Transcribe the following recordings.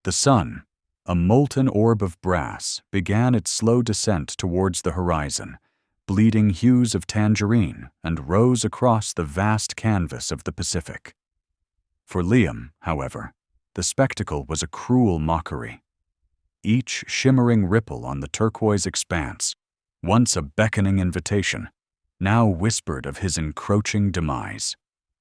The sun, a molten orb of brass, began its slow descent towards the horizon, bleeding hues of tangerine, and rose across the vast canvas of the Pacific. For Liam, however, the spectacle was a cruel mockery. Each shimmering ripple on the turquoise expanse, once a beckoning invitation, now whispered of his encroaching demise.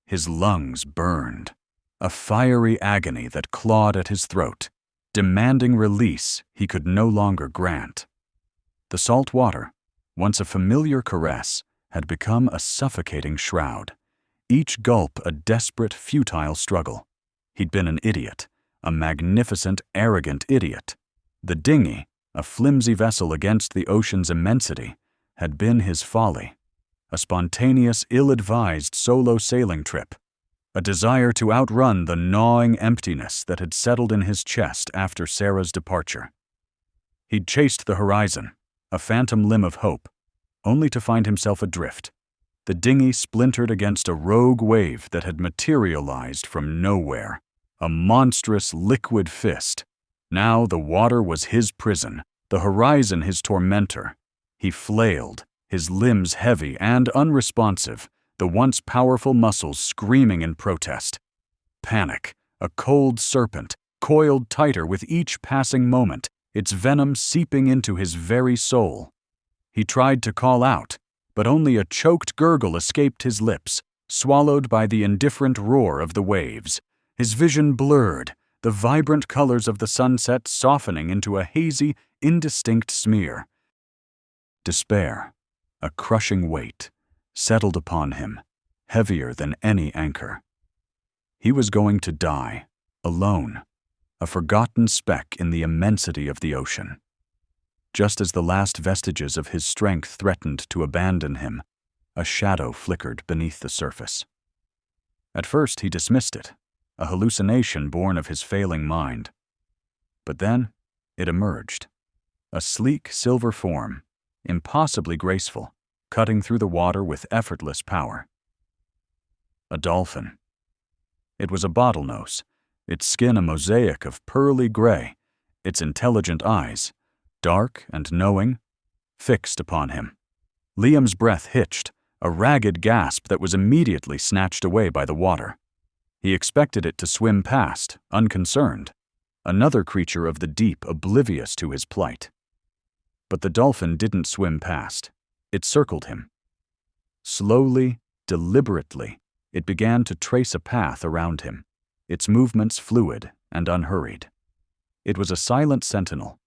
His lungs burned, a fiery agony that clawed at his throat, demanding release he could no longer grant. The salt water, once a familiar caress, had become a suffocating shroud, each gulp a desperate, futile struggle. He'd been an idiot, a magnificent, arrogant idiot. The dinghy, a flimsy vessel against the ocean's immensity, had been his folly, a spontaneous, ill-advised solo sailing trip, a desire to outrun the gnawing emptiness that had settled in his chest after Sarah's departure. He'd chased the horizon, a phantom limb of hope, only to find himself adrift. The dinghy splintered against a rogue wave that had materialized from nowhere, a monstrous liquid fist. Now the water was his prison, the horizon his tormentor. He flailed, his limbs heavy and unresponsive, the once powerful muscles screaming in protest. Panic, a cold serpent, coiled tighter with each passing moment, its venom seeping into his very soul. He tried to call out, but only a choked gurgle escaped his lips, swallowed by the indifferent roar of the waves. His vision blurred, the vibrant colors of the sunset softening into a hazy, indistinct smear. Despair, a crushing weight, settled upon him, heavier than any anchor. He was going to die, alone, a forgotten speck in the immensity of the ocean. Just as the last vestiges of his strength threatened to abandon him, a shadow flickered beneath the surface. At first he dismissed it, a hallucination born of his failing mind. But then it emerged, a sleek silver form, impossibly graceful, cutting through the water with effortless power. A dolphin. It was a bottlenose, its skin a mosaic of pearly gray, its intelligent eyes, dark and knowing, fixed upon him. Liam's breath hitched, a ragged gasp that was immediately snatched away by the water. He expected it to swim past, unconcerned, another creature of the deep oblivious to his plight. But the dolphin didn't swim past. It circled him. Slowly, deliberately, it began to trace a path around him, its movements fluid and unhurried. It was a silent sentinel,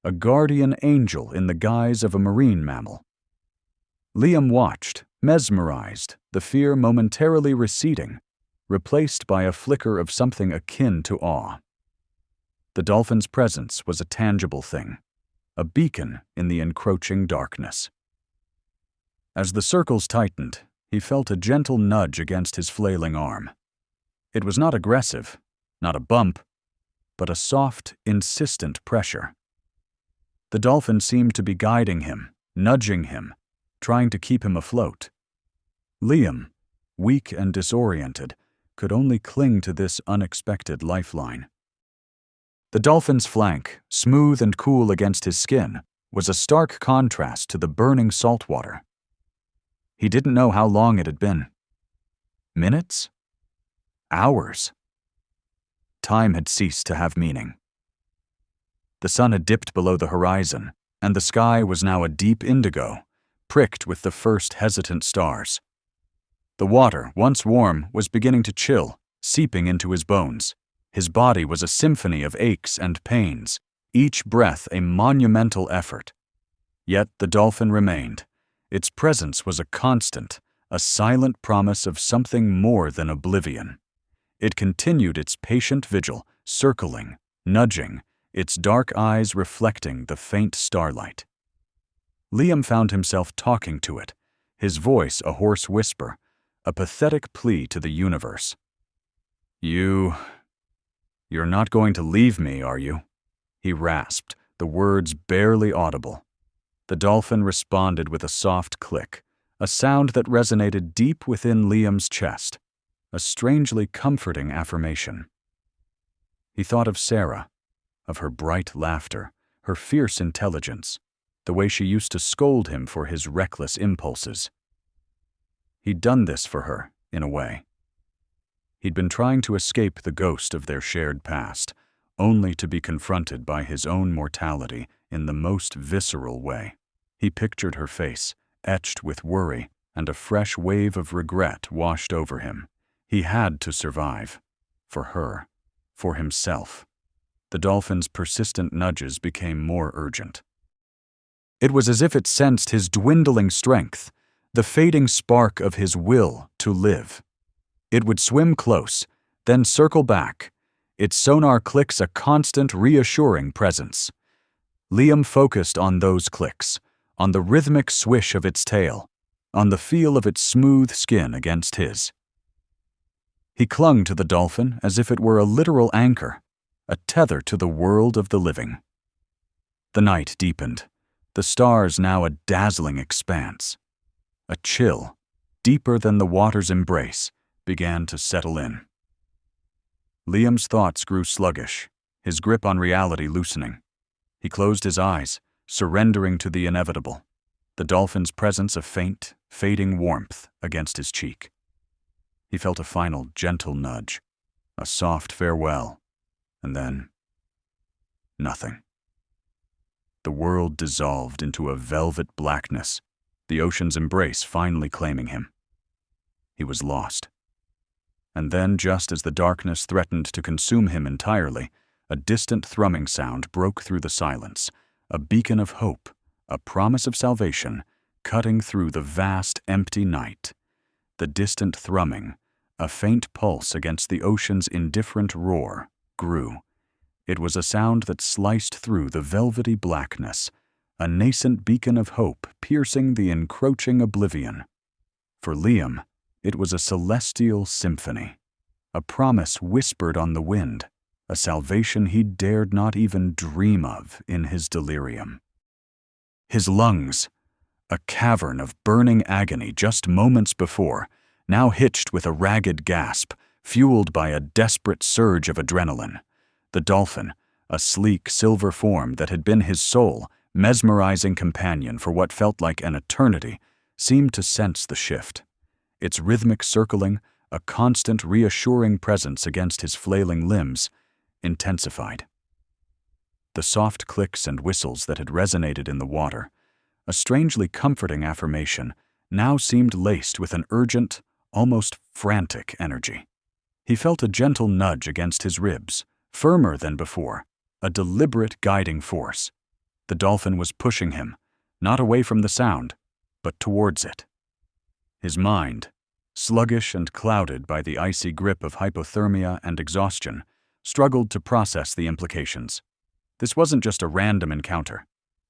a guardian angel in the guise of a marine mammal. Liam watched, mesmerized, the fear momentarily receding, replaced by a flicker of something akin to awe. The dolphin's presence was a tangible thing, a beacon in the encroaching darkness. As the circles tightened, he felt a gentle nudge against his flailing arm. It was not aggressive, not a bump, but a soft, insistent pressure. The dolphin seemed to be guiding him, nudging him, trying to keep him afloat. Liam, weak and disoriented, could only cling to this unexpected lifeline. The dolphin's flank, smooth and cool against his skin, was a stark contrast to the burning salt water. He didn't know how long it had been. Minutes? Hours? Time had ceased to have meaning. The sun had dipped below the horizon, and the sky was now a deep indigo, pricked with the first hesitant stars. The water, once warm, was beginning to chill, seeping into his bones. His body was a symphony of aches and pains, each breath a monumental effort. Yet the dolphin remained. Its presence was a constant, a silent promise of something more than oblivion. It continued its patient vigil, circling, nudging, its dark eyes reflecting the faint starlight. Liam found himself talking to it, his voice a hoarse whisper, a pathetic plea to the universe. You're not going to leave me, are you? He rasped, the words barely audible. The dolphin responded with a soft click, a sound that resonated deep within Liam's chest, a strangely comforting affirmation. He thought of Sarah, of her bright laughter, her fierce intelligence, the way she used to scold him for his reckless impulses. He'd done this for her, in a way. He'd been trying to escape the ghost of their shared past, only to be confronted by his own mortality in the most visceral way. He pictured her face, etched with worry, and a fresh wave of regret washed over him. He had to survive. For her. For himself. The dolphin's persistent nudges became more urgent. It was as if it sensed his dwindling strength, the fading spark of his will to live. It would swim close, then circle back, its sonar clicks a constant, reassuring presence. Liam focused on those clicks, on the rhythmic swish of its tail, on the feel of its smooth skin against his. He clung to the dolphin as if it were a literal anchor, a tether to the world of the living. The night deepened, the stars now a dazzling expanse. A chill, deeper than the water's embrace, began to settle in. Liam's thoughts grew sluggish, his grip on reality loosening. He closed his eyes, surrendering to the inevitable, the dolphin's presence a faint, fading warmth against his cheek. He felt a final gentle nudge, a soft farewell, and then nothing. The world dissolved into a velvet blackness, the ocean's embrace finally claiming him. He was lost. And then, just as the darkness threatened to consume him entirely, a distant thrumming sound broke through the silence, a beacon of hope, a promise of salvation, cutting through the vast, empty night. The distant thrumming, a faint pulse against the ocean's indifferent roar, grew. It was a sound that sliced through the velvety blackness, a nascent beacon of hope piercing the encroaching oblivion. For Liam, it was a celestial symphony, a promise whispered on the wind, a salvation he dared not even dream of in his delirium. His lungs, a cavern of burning agony just moments before, now hitched with a ragged gasp, fueled by a desperate surge of adrenaline. The dolphin, a sleek silver form that had been his sole, mesmerizing companion for what felt like an eternity, seemed to sense the shift. Its rhythmic circling, a constant reassuring presence against his flailing limbs, intensified. The soft clicks and whistles that had resonated in the water, a strangely comforting affirmation, now seemed laced with an urgent, almost frantic energy. He felt a gentle nudge against his ribs, firmer than before, a deliberate guiding force. The dolphin was pushing him, not away from the sound, but towards it. His mind, sluggish and clouded by the icy grip of hypothermia and exhaustion, struggled to process the implications. This wasn't just a random encounter.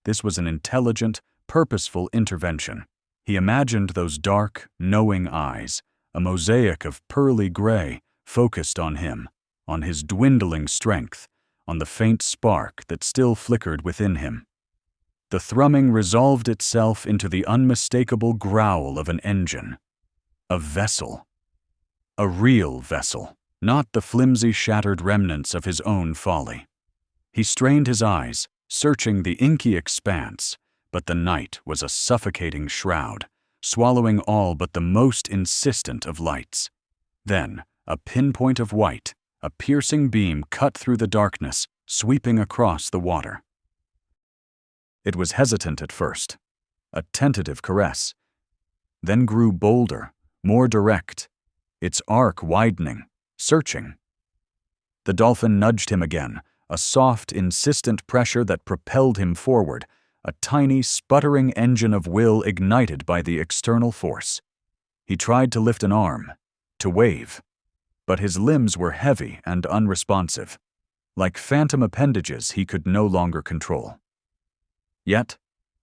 This was an intelligent, purposeful intervention. He imagined those dark, knowing eyes, a mosaic of pearly gray, focused on him, on his dwindling strength, on the faint spark that still flickered within him. The thrumming resolved itself into the unmistakable growl of an engine. A vessel. A real vessel, not the flimsy shattered remnants of his own folly. He strained his eyes, searching the inky expanse, but the night was a suffocating shroud, swallowing all but the most insistent of lights. Then, a pinpoint of white, a piercing beam cut through the darkness, sweeping across the water. It was hesitant at first, a tentative caress, then grew bolder, more direct, its arc widening, searching. The dolphin nudged him again, a soft, insistent pressure that propelled him forward, a tiny, sputtering engine of will ignited by the external force. He tried to lift an arm, to wave, but his limbs were heavy and unresponsive, like phantom appendages he could no longer control. Yet,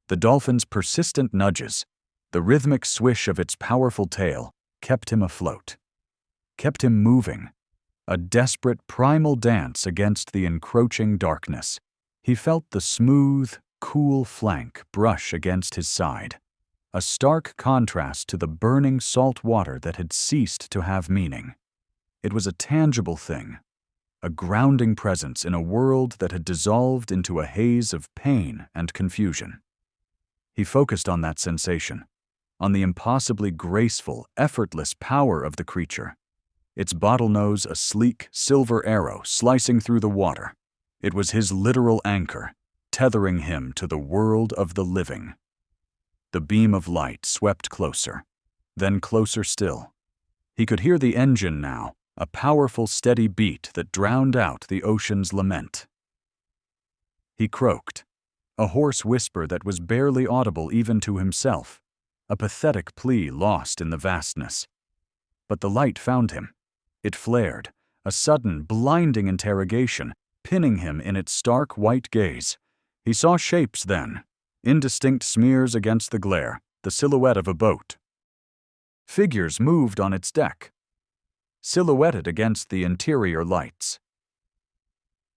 the dolphin's persistent nudges, the rhythmic swish of its powerful tail, kept him afloat, kept him moving, a desperate primal dance against the encroaching darkness. He felt the smooth, cool flank brush against his side, a stark contrast to the burning salt water that had ceased to have meaning. It was a tangible thing, a grounding presence in a world that had dissolved into a haze of pain and confusion. He focused on that sensation, on the impossibly graceful, effortless power of the creature. Its bottlenose a sleek, silver arrow slicing through the water. It was his literal anchor, tethering him to the world of the living. The beam of light swept closer, then closer still. He could hear the engine now, a powerful, steady beat that drowned out the ocean's lament. He croaked, a hoarse whisper that was barely audible even to himself, a pathetic plea lost in the vastness. But the light found him. It flared, a sudden, blinding interrogation, pinning him in its stark white gaze. He saw shapes then, indistinct smears against the glare, the silhouette of a boat. Figures moved on its deck, silhouetted against the interior lights.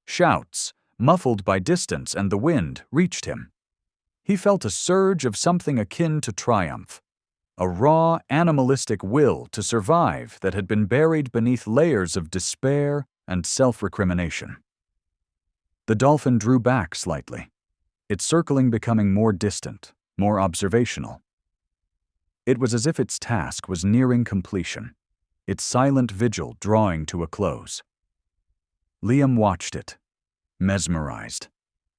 Shouts, muffled by distance and the wind, reached him. He felt a surge of something akin to triumph, a raw, animalistic will to survive that had been buried beneath layers of despair and self-recrimination. The Dolphin drew back slightly, its circling becoming more distant, more observational. It was as if its task was nearing completion, its silent vigil drawing to a close. Liam watched it, mesmerized,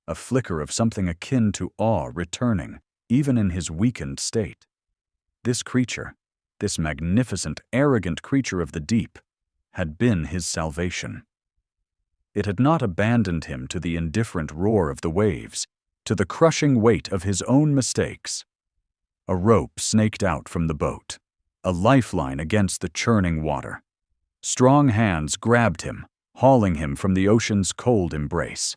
a flicker of something akin to awe returning, even in his weakened state. This creature, this magnificent, arrogant creature of the deep, had been his salvation. It had not abandoned him to the indifferent roar of the waves, to the crushing weight of his own mistakes. A rope snaked out from the boat, a lifeline against the churning water. Strong hands grabbed him, hauling him from the ocean's cold embrace.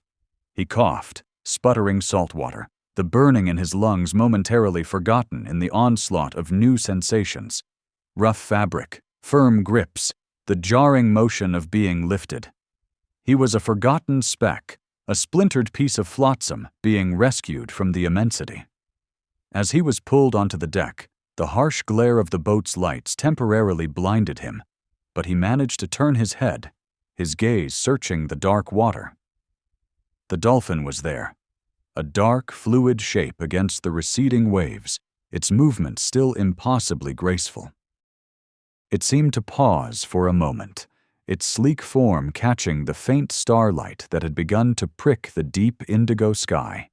He coughed, sputtering salt water, the burning in his lungs momentarily forgotten in the onslaught of new sensations. Rough fabric, firm grips, the jarring motion of being lifted. He was a forgotten speck, a splintered piece of flotsam being rescued from the immensity. As he was pulled onto the deck, the harsh glare of the boat's lights temporarily blinded him, but he managed to turn his head, his gaze searching the dark water. The Dolphin was there, a dark, fluid shape against the receding waves, its movement still impossibly graceful. It seemed to pause for a moment, its sleek form catching the faint starlight that had begun to prick the deep indigo sky.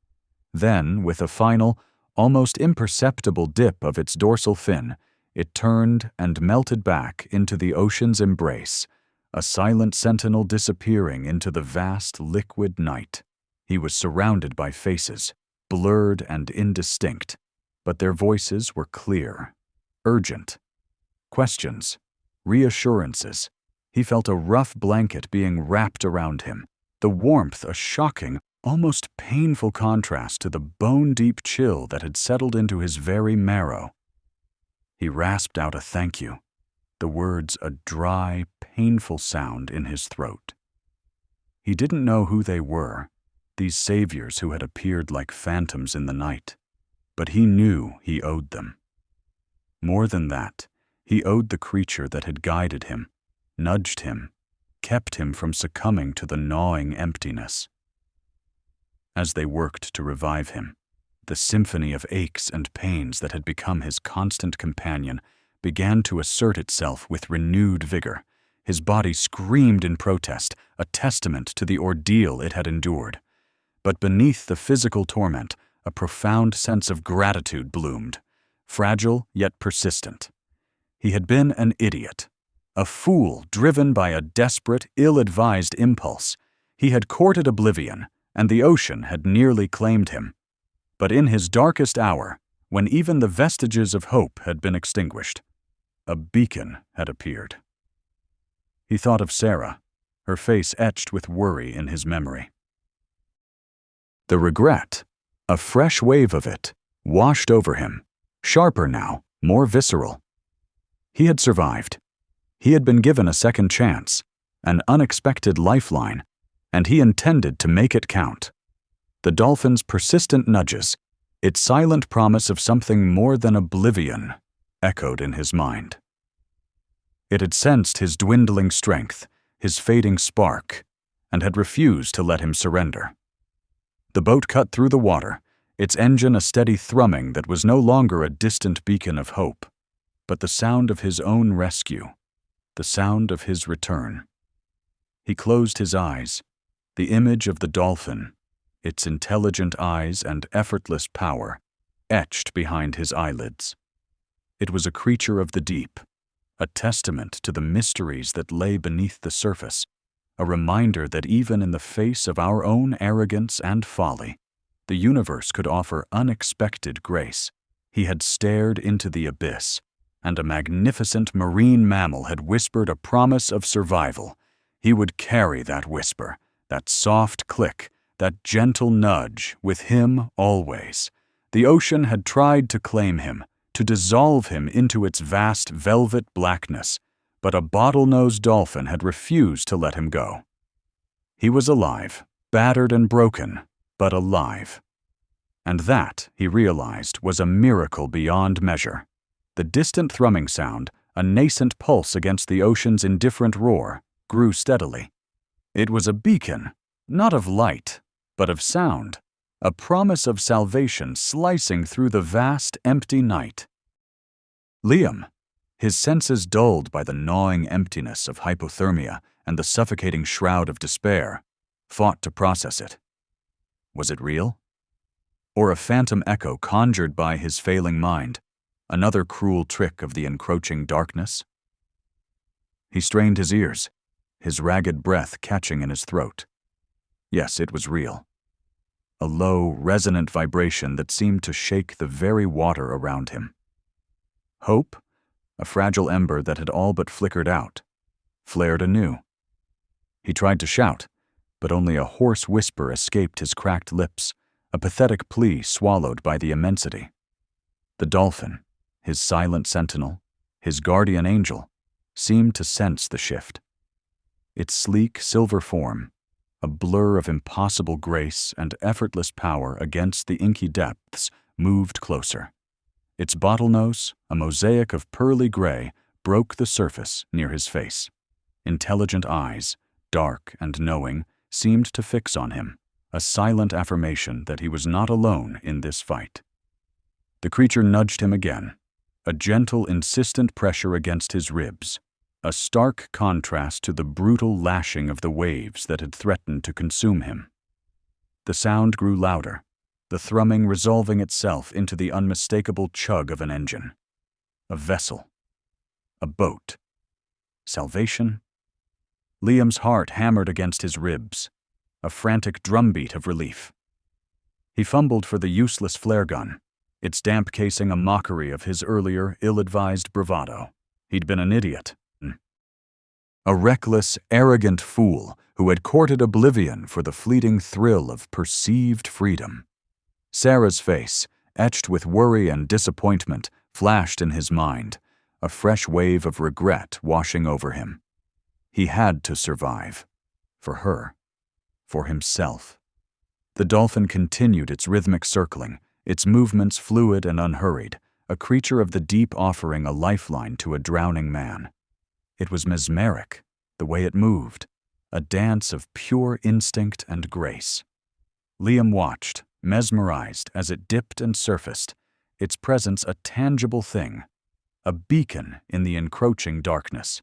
Then, with a final, almost imperceptible dip of its dorsal fin, it turned and melted back into the ocean's embrace, a silent sentinel disappearing into the vast liquid night. He was surrounded by faces, blurred and indistinct, but their voices were clear, urgent. Questions, reassurances. He felt a rough blanket being wrapped around him, the warmth a shocking, almost painful contrast to the bone-deep chill that had settled into his very marrow. He rasped out a thank you, the words a dry, painful sound in his throat. He didn't know who they were, these saviors who had appeared like phantoms in the night, but he knew he owed them. More than that, he owed the creature that had guided him, nudged him, kept him from succumbing to the gnawing emptiness. As they worked to revive him, the symphony of aches and pains that had become his constant companion began to assert itself with renewed vigor. His body screamed in protest, a testament to the ordeal it had endured. But beneath the physical torment, a profound sense of gratitude bloomed, fragile yet persistent. He had been an idiot, a fool driven by a desperate, ill-advised impulse. He had courted oblivion, and the ocean had nearly claimed him. But in his darkest hour, when even the vestiges of hope had been extinguished, a beacon had appeared. He thought of Sarah, her face etched with worry in his memory. The regret, a fresh wave of it, washed over him, sharper now, more visceral. He had survived. He had been given a second chance, an unexpected lifeline, and he intended to make it count. The Dolphin's persistent nudges, its silent promise of something more than oblivion, echoed in his mind. It had sensed his dwindling strength, his fading spark, and had refused to let him surrender. The boat cut through the water, its engine a steady thrumming that was no longer a distant beacon of hope, but the sound of his own rescue, the sound of his return. He closed his eyes. The image of the dolphin, its intelligent eyes and effortless power, etched behind his eyelids. It was a creature of the deep, a testament to the mysteries that lay beneath the surface, a reminder that even in the face of our own arrogance and folly, the universe could offer unexpected grace. He had stared into the abyss, and a magnificent marine mammal had whispered a promise of survival. He would carry that whisper, that soft click, that gentle nudge, with him always. The ocean had tried to claim him, to dissolve him into its vast velvet blackness, but a bottlenose dolphin had refused to let him go. He was alive, battered and broken, but alive. And that, he realized, was a miracle beyond measure. The distant thrumming sound, a nascent pulse against the ocean's indifferent roar, grew steadily. It was a beacon, not of light, but of sound, a promise of salvation slicing through the vast, empty night. Liam, his senses dulled by the gnawing emptiness of hypothermia and the suffocating shroud of despair, fought to process it. Was it real? Or a phantom echo conjured by his failing mind, another cruel trick of the encroaching darkness? He strained his ears, his ragged breath catching in his throat. Yes, it was real. A low, resonant vibration that seemed to shake the very water around him. Hope, a fragile ember that had all but flickered out, flared anew. He tried to shout, but only a hoarse whisper escaped his cracked lips, a pathetic plea swallowed by the immensity. The dolphin, his silent sentinel, his guardian angel, seemed to sense the shift. Its sleek silver form, a blur of impossible grace and effortless power against the inky depths, moved closer. Its bottlenose, a mosaic of pearly gray, broke the surface near his face. Intelligent eyes, dark and knowing, seemed to fix on him, a silent affirmation that he was not alone in this fight. The creature nudged him again, a gentle, insistent pressure against his ribs, a stark contrast to the brutal lashing of the waves that had threatened to consume him. The sound grew louder, the thrumming resolving itself into the unmistakable chug of an engine. A vessel. A boat. Salvation? Liam's heart hammered against his ribs, a frantic drumbeat of relief. He fumbled for the useless flare gun, its damp casing a mockery of his earlier, ill-advised bravado. He'd been an idiot. A reckless, arrogant fool who had courted oblivion for the fleeting thrill of perceived freedom. Sarah's face, etched with worry and disappointment, flashed in his mind, a fresh wave of regret washing over him. He had to survive. For her. For himself. The dolphin continued its rhythmic circling, its movements fluid and unhurried, a creature of the deep offering a lifeline to a drowning man. It was mesmeric, the way it moved, a dance of pure instinct and grace. Liam watched, mesmerized as it dipped and surfaced, its presence a tangible thing, a beacon in the encroaching darkness.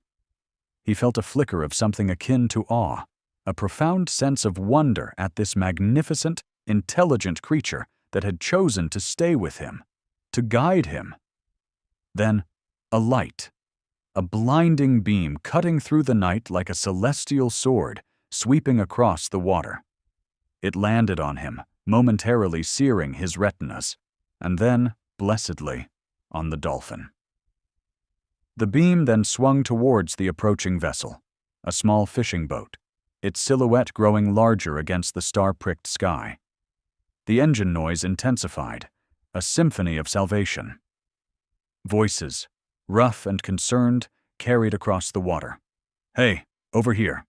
He felt a flicker of something akin to awe, a profound sense of wonder at this magnificent, intelligent creature that had chosen to stay with him, to guide him. Then, a light. A blinding beam cutting through the night like a celestial sword, sweeping across the water. It landed on him, momentarily searing his retinas, and then, blessedly, on the dolphin. The beam then swung towards the approaching vessel, a small fishing boat, its silhouette growing larger against the star-pricked sky. The engine noise intensified, a symphony of salvation. Voices, rough and concerned, carried across the water. "Hey, over here."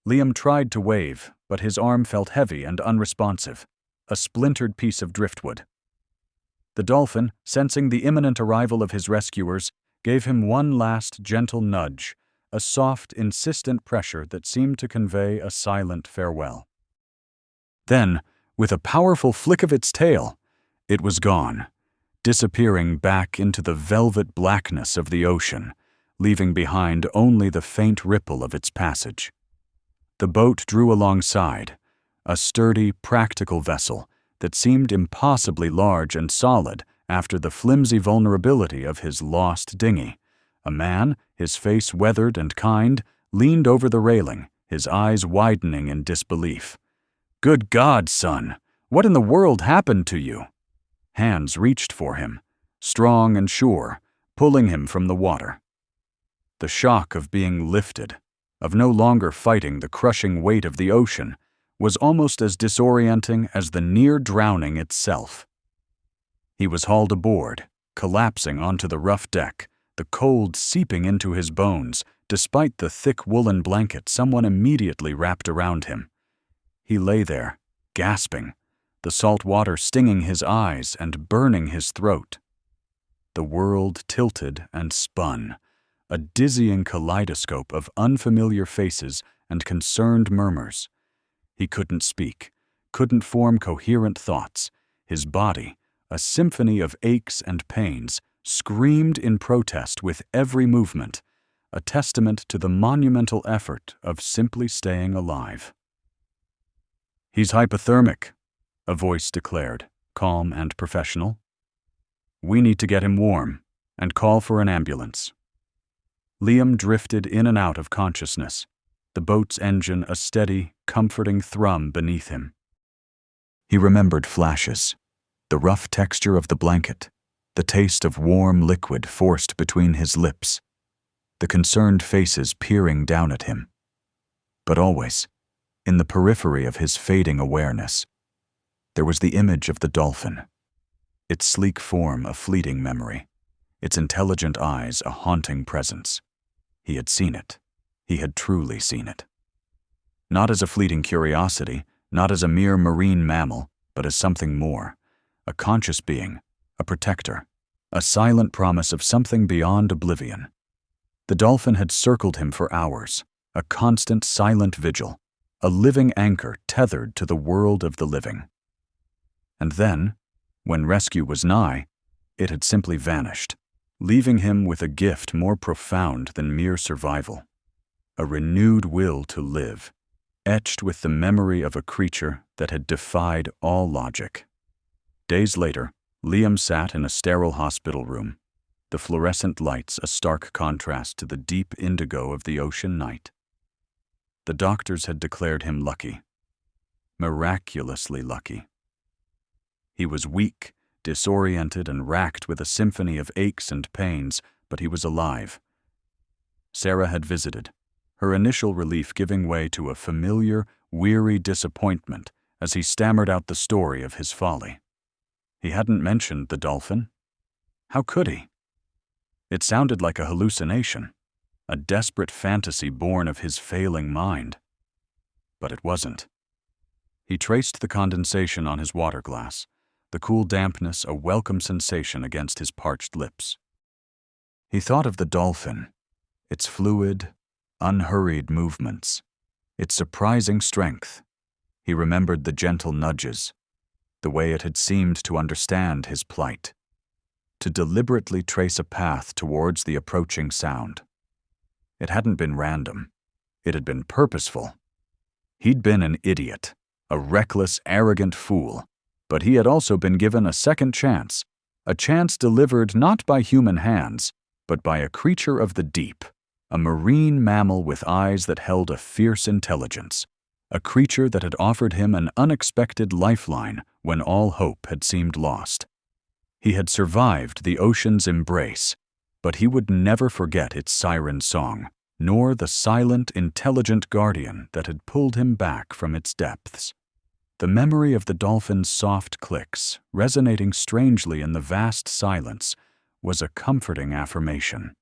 Liam tried to wave, but his arm felt heavy and unresponsive, a splintered piece of driftwood. The dolphin, sensing the imminent arrival of his rescuers, gave him one last gentle nudge, a soft, insistent pressure that seemed to convey a silent farewell. Then, with a powerful flick of its tail, it was gone, disappearing back into the velvet blackness of the ocean, leaving behind only the faint ripple of its passage. The boat drew alongside, a sturdy, practical vessel that seemed impossibly large and solid after the flimsy vulnerability of his lost dinghy. A man, his face weathered and kind, leaned over the railing, his eyes widening in disbelief. "Good God, son! What in the world happened to you?" Hands reached for him, strong and sure, pulling him from the water. The shock of being lifted, of no longer fighting the crushing weight of the ocean, was almost as disorienting as the near drowning itself. He was hauled aboard, collapsing onto the rough deck, the cold seeping into his bones, despite the thick woolen blanket someone immediately wrapped around him. He lay there, gasping, the salt water stinging his eyes and burning his throat. The world tilted and spun, a dizzying kaleidoscope of unfamiliar faces and concerned murmurs. He couldn't speak, couldn't form coherent thoughts. His body, a symphony of aches and pains, screamed in protest with every movement, a testament to the monumental effort of simply staying alive. "He's hypothermic," a voice declared, calm and professional. "We need to get him warm and call for an ambulance." Liam drifted in and out of consciousness, the boat's engine a steady, comforting thrum beneath him. He remembered flashes, the rough texture of the blanket, the taste of warm liquid forced between his lips, the concerned faces peering down at him. But always, in the periphery of his fading awareness, there was the image of the Dolphin, its sleek form a fleeting memory, its intelligent eyes a haunting presence. He had seen it. He had truly seen it. Not as a fleeting curiosity, not as a mere marine mammal, but as something more, a conscious being, a protector, a silent promise of something beyond oblivion. The Dolphin had circled him for hours, a constant silent vigil, a living anchor tethered to the world of the living. And then, when rescue was nigh, it had simply vanished, leaving him with a gift more profound than mere survival, a renewed will to live, etched with the memory of a creature that had defied all logic. Days later, Liam sat in a sterile hospital room, the fluorescent lights a stark contrast to the deep indigo of the ocean night. The doctors had declared him lucky, miraculously lucky. He was weak, disoriented, and racked with a symphony of aches and pains, but he was alive. Sarah had visited, her initial relief giving way to a familiar, weary disappointment as he stammered out the story of his folly. He hadn't mentioned the Dolphin. How could he? It sounded like a hallucination, a desperate fantasy born of his failing mind. But it wasn't. He traced the condensation on his water glass, the cool dampness a welcome sensation against his parched lips. He thought of the Dolphin, its fluid, unhurried movements, its surprising strength. He remembered the gentle nudges, the way it had seemed to understand his plight, to deliberately trace a path towards the approaching sound. It hadn't been random. It had been purposeful. He'd been an idiot, a reckless, arrogant fool, but he had also been given a second chance, a chance delivered not by human hands, but by a creature of the deep, a marine mammal with eyes that held a fierce intelligence, a creature that had offered him an unexpected lifeline when all hope had seemed lost. He had survived the ocean's embrace, but he would never forget its siren song, nor the silent, intelligent guardian that had pulled him back from its depths. The memory of the Dolphin's soft clicks, resonating strangely in the vast silence, was a comforting affirmation.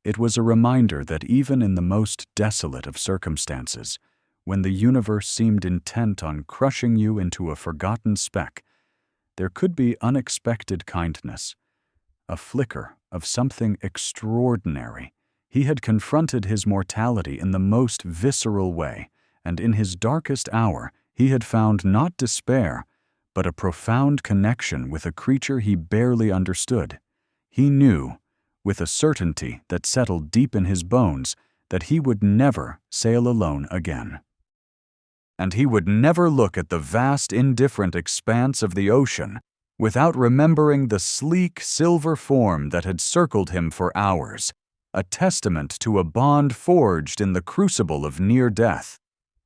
It was a reminder that even in the most desolate of circumstances, when the universe seemed intent on crushing you into a forgotten speck, there could be unexpected kindness, a flicker of something extraordinary He had confronted his mortality in the most visceral way, and in his darkest hour he had found not despair, but a profound connection with a creature he barely understood. He knew, with a certainty that settled deep in his bones, that he would never sail alone again. And he would never look at the vast, indifferent expanse of the ocean without remembering the sleek silver form that had circled him for hours, a testament to a bond forged in the crucible of near death,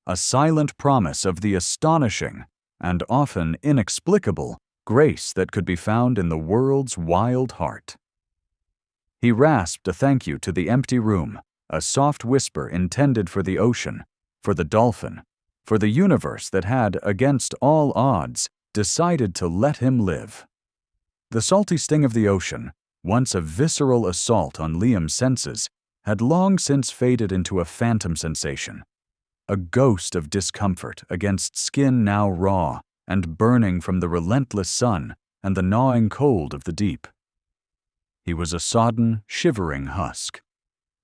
a silent promise of the astonishing and often inexplicable grace that could be found in the world's wild heart. He rasped a thank you to the empty room, a soft whisper intended for the ocean, for the dolphin, for the universe that had, against all odds, decided to let him live. The salty sting of the ocean, once a visceral assault on Liam's senses, had long since faded into a phantom sensation, a ghost of discomfort against skin now raw and burning from the relentless sun and the gnawing cold of the deep. He was a sodden, shivering husk,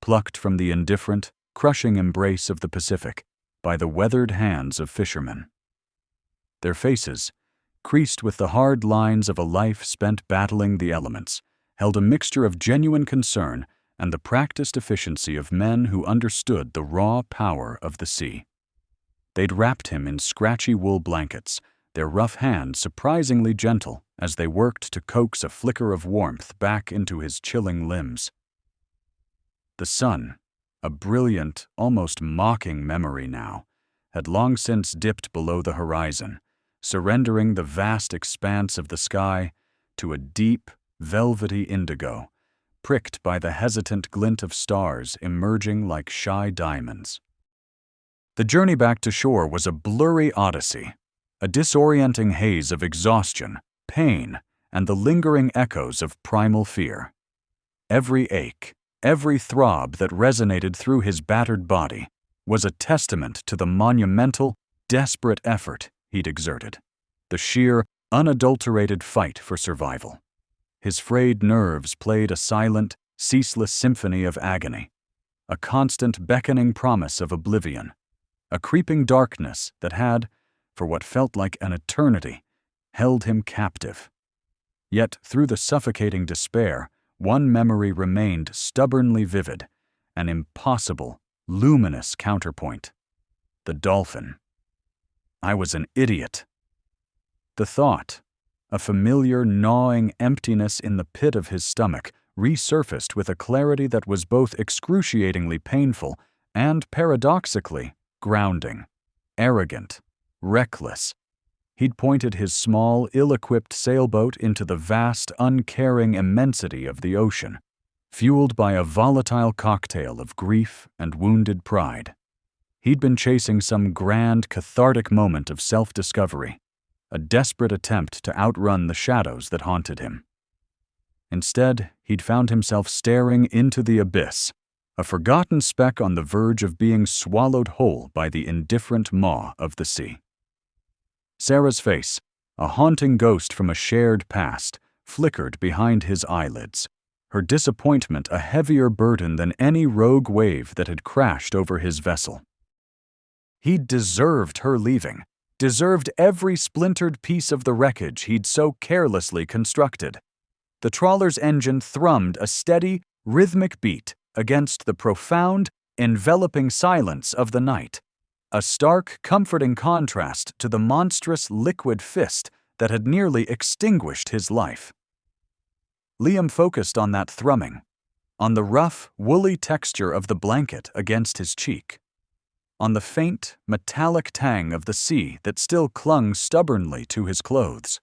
plucked from the indifferent, crushing embrace of the Pacific by the weathered hands of fishermen. Their faces, creased with the hard lines of a life spent battling the elements, held a mixture of genuine concern and the practiced efficiency of men who understood the raw power of the sea. They'd wrapped him in scratchy wool blankets, their rough hands surprisingly gentle as they worked to coax a flicker of warmth back into his chilling limbs. The sun, a brilliant, almost mocking memory now, had long since dipped below the horizon, surrendering the vast expanse of the sky to a deep, velvety indigo, pricked by the hesitant glint of stars emerging like shy diamonds. The journey back to shore was a blurry odyssey, a disorienting haze of exhaustion, pain, and the lingering echoes of primal fear. Every ache, every throb that resonated through his battered body was a testament to the monumental, desperate effort he'd exerted, the sheer, unadulterated fight for survival. His frayed nerves played a silent, ceaseless symphony of agony, a constant beckoning promise of oblivion, a creeping darkness that had, for what felt like an eternity, held him captive. Yet through the suffocating despair, one memory remained stubbornly vivid, an impossible, luminous counterpoint: the dolphin. I was an idiot. The thought, a familiar gnawing emptiness in the pit of his stomach, resurfaced with a clarity that was both excruciatingly painful and paradoxically grounding, arrogant, reckless. He'd pointed his small, ill-equipped sailboat into the vast, uncaring immensity of the ocean, fueled by a volatile cocktail of grief and wounded pride. He'd been chasing some grand, cathartic moment of self-discovery, a desperate attempt to outrun the shadows that haunted him. Instead, he'd found himself staring into the abyss, a forgotten speck on the verge of being swallowed whole by the indifferent maw of the sea. Sarah's face, a haunting ghost from a shared past, flickered behind his eyelids, her disappointment a heavier burden than any rogue wave that had crashed over his vessel. He'd deserved her leaving, deserved every splintered piece of the wreckage he'd so carelessly constructed. The trawler's engine thrummed a steady, rhythmic beat against the profound, enveloping silence of the night, a stark, comforting contrast to the monstrous liquid fist that had nearly extinguished his life. Liam focused on that thrumming, on the rough, woolly texture of the blanket against his cheek, on the faint, metallic tang of the sea that still clung stubbornly to his clothes.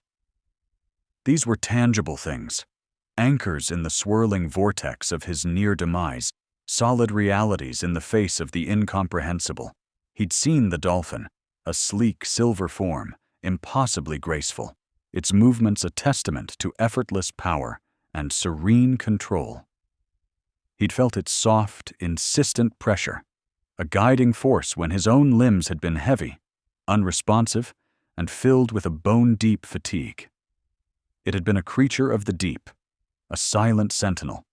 These were tangible things, anchors in the swirling vortex of his near demise, solid realities in the face of the incomprehensible. He'd seen the dolphin, a sleek silver form, impossibly graceful, its movements a testament to effortless power and serene control. He'd felt its soft, insistent pressure, a guiding force when his own limbs had been heavy, unresponsive, and filled with a bone-deep fatigue. It had been a creature of the deep, a silent sentinel,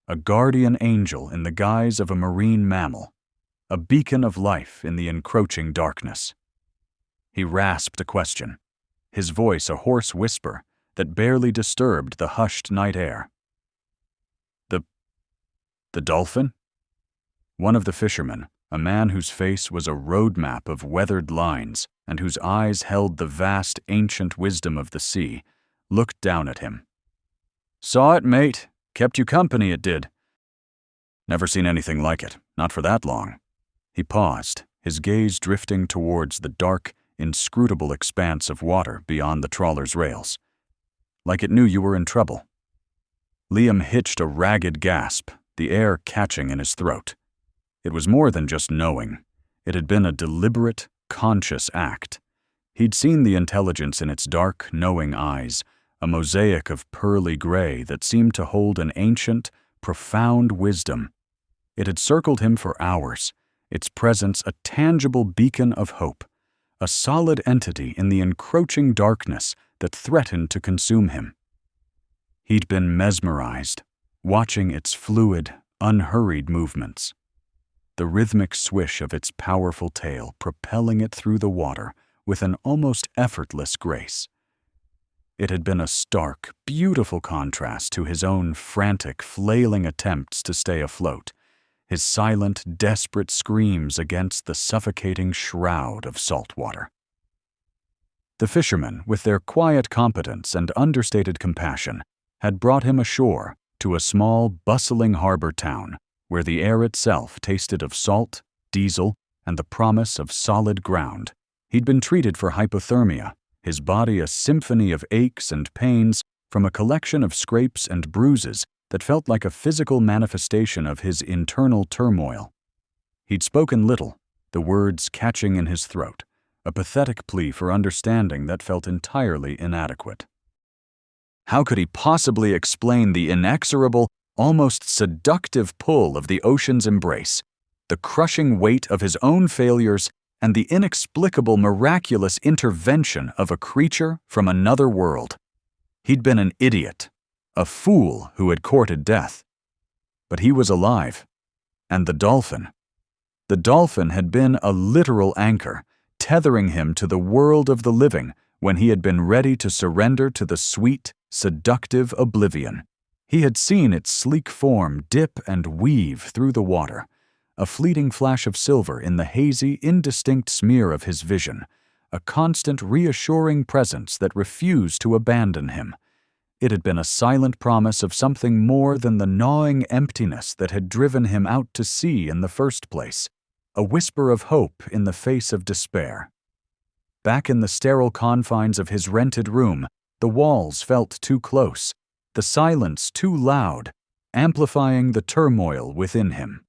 a guardian angel in the guise of a marine mammal, a beacon of life in the encroaching darkness. He rasped a question, his voice a hoarse whisper that barely disturbed the hushed night air. The dolphin? One of the fishermen, a man whose face was a roadmap of weathered lines and whose eyes held the vast ancient wisdom of the sea, looked down at him. "Saw it, mate. Kept you company, it did." "Never seen anything like it, not for that long." He paused, his gaze drifting towards the dark, inscrutable expanse of water beyond the trawler's rails. "Like it knew you were in trouble." Liam hitched a ragged gasp, the air catching in his throat. It was more than just knowing. It had been a deliberate, conscious act. He'd seen the intelligence in its dark, knowing eyes, a mosaic of pearly gray that seemed to hold an ancient, profound wisdom. It had circled him for hours, its presence a tangible beacon of hope, a solid entity in the encroaching darkness that threatened to consume him. He'd been mesmerized, watching its fluid, unhurried movements. The rhythmic swish of its powerful tail propelling it through the water with an almost effortless grace. It had been a stark, beautiful contrast to his own frantic, flailing attempts to stay afloat, his silent, desperate screams against the suffocating shroud of salt water. The fishermen, with their quiet competence and understated compassion, had brought him ashore to a small, bustling harbor town where the air itself tasted of salt, diesel, and the promise of solid ground. He'd been treated for hypothermia, his body a symphony of aches and pains from a collection of scrapes and bruises that felt like a physical manifestation of his internal turmoil. He'd spoken little, the words catching in his throat, a pathetic plea for understanding that felt entirely inadequate. How could he possibly explain the inexorable, almost seductive pull of the ocean's embrace, the crushing weight of his own failures, and the inexplicable, miraculous intervention of a creature from another world? He'd been an idiot, a fool who had courted death. But he was alive. And the dolphin. The dolphin had been a literal anchor, tethering him to the world of the living when he had been ready to surrender to the sweet, seductive oblivion. He had seen its sleek form dip and weave through the water, a fleeting flash of silver in the hazy, indistinct smear of his vision, a constant, reassuring presence that refused to abandon him. It had been a silent promise of something more than the gnawing emptiness that had driven him out to sea in the first place, a whisper of hope in the face of despair. Back in the sterile confines of his rented room, the walls felt too close, the silence too loud, amplifying the turmoil within him.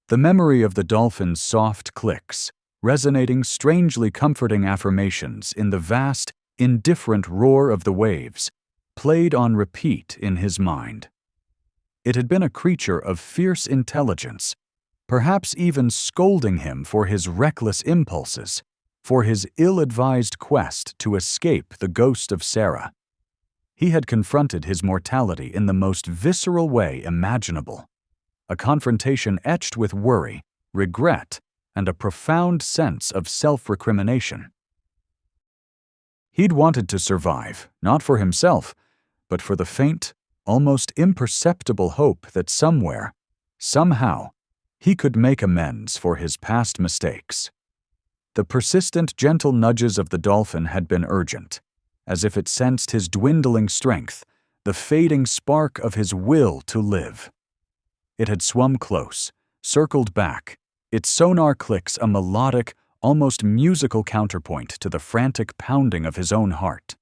The memory of the dolphin's soft clicks, resonating strangely comforting affirmations in the vast, indifferent roar of the waves, played on repeat in his mind. It had been a creature of fierce intelligence, perhaps even scolding him for his reckless impulses, for his ill-advised quest to escape the ghost of Sarah. He had confronted his mortality in the most visceral way imaginable, a confrontation etched with worry, regret, and a profound sense of self-recrimination. He'd wanted to survive, not for himself, but for the faint, almost imperceptible hope that somewhere, somehow, he could make amends for his past mistakes. The persistent, gentle nudges of the dolphin had been urgent, as if it sensed his dwindling strength, the fading spark of his will to live. It had swum close, circled back, its sonar clicks a melodic, almost musical counterpoint to the frantic pounding of his own heart.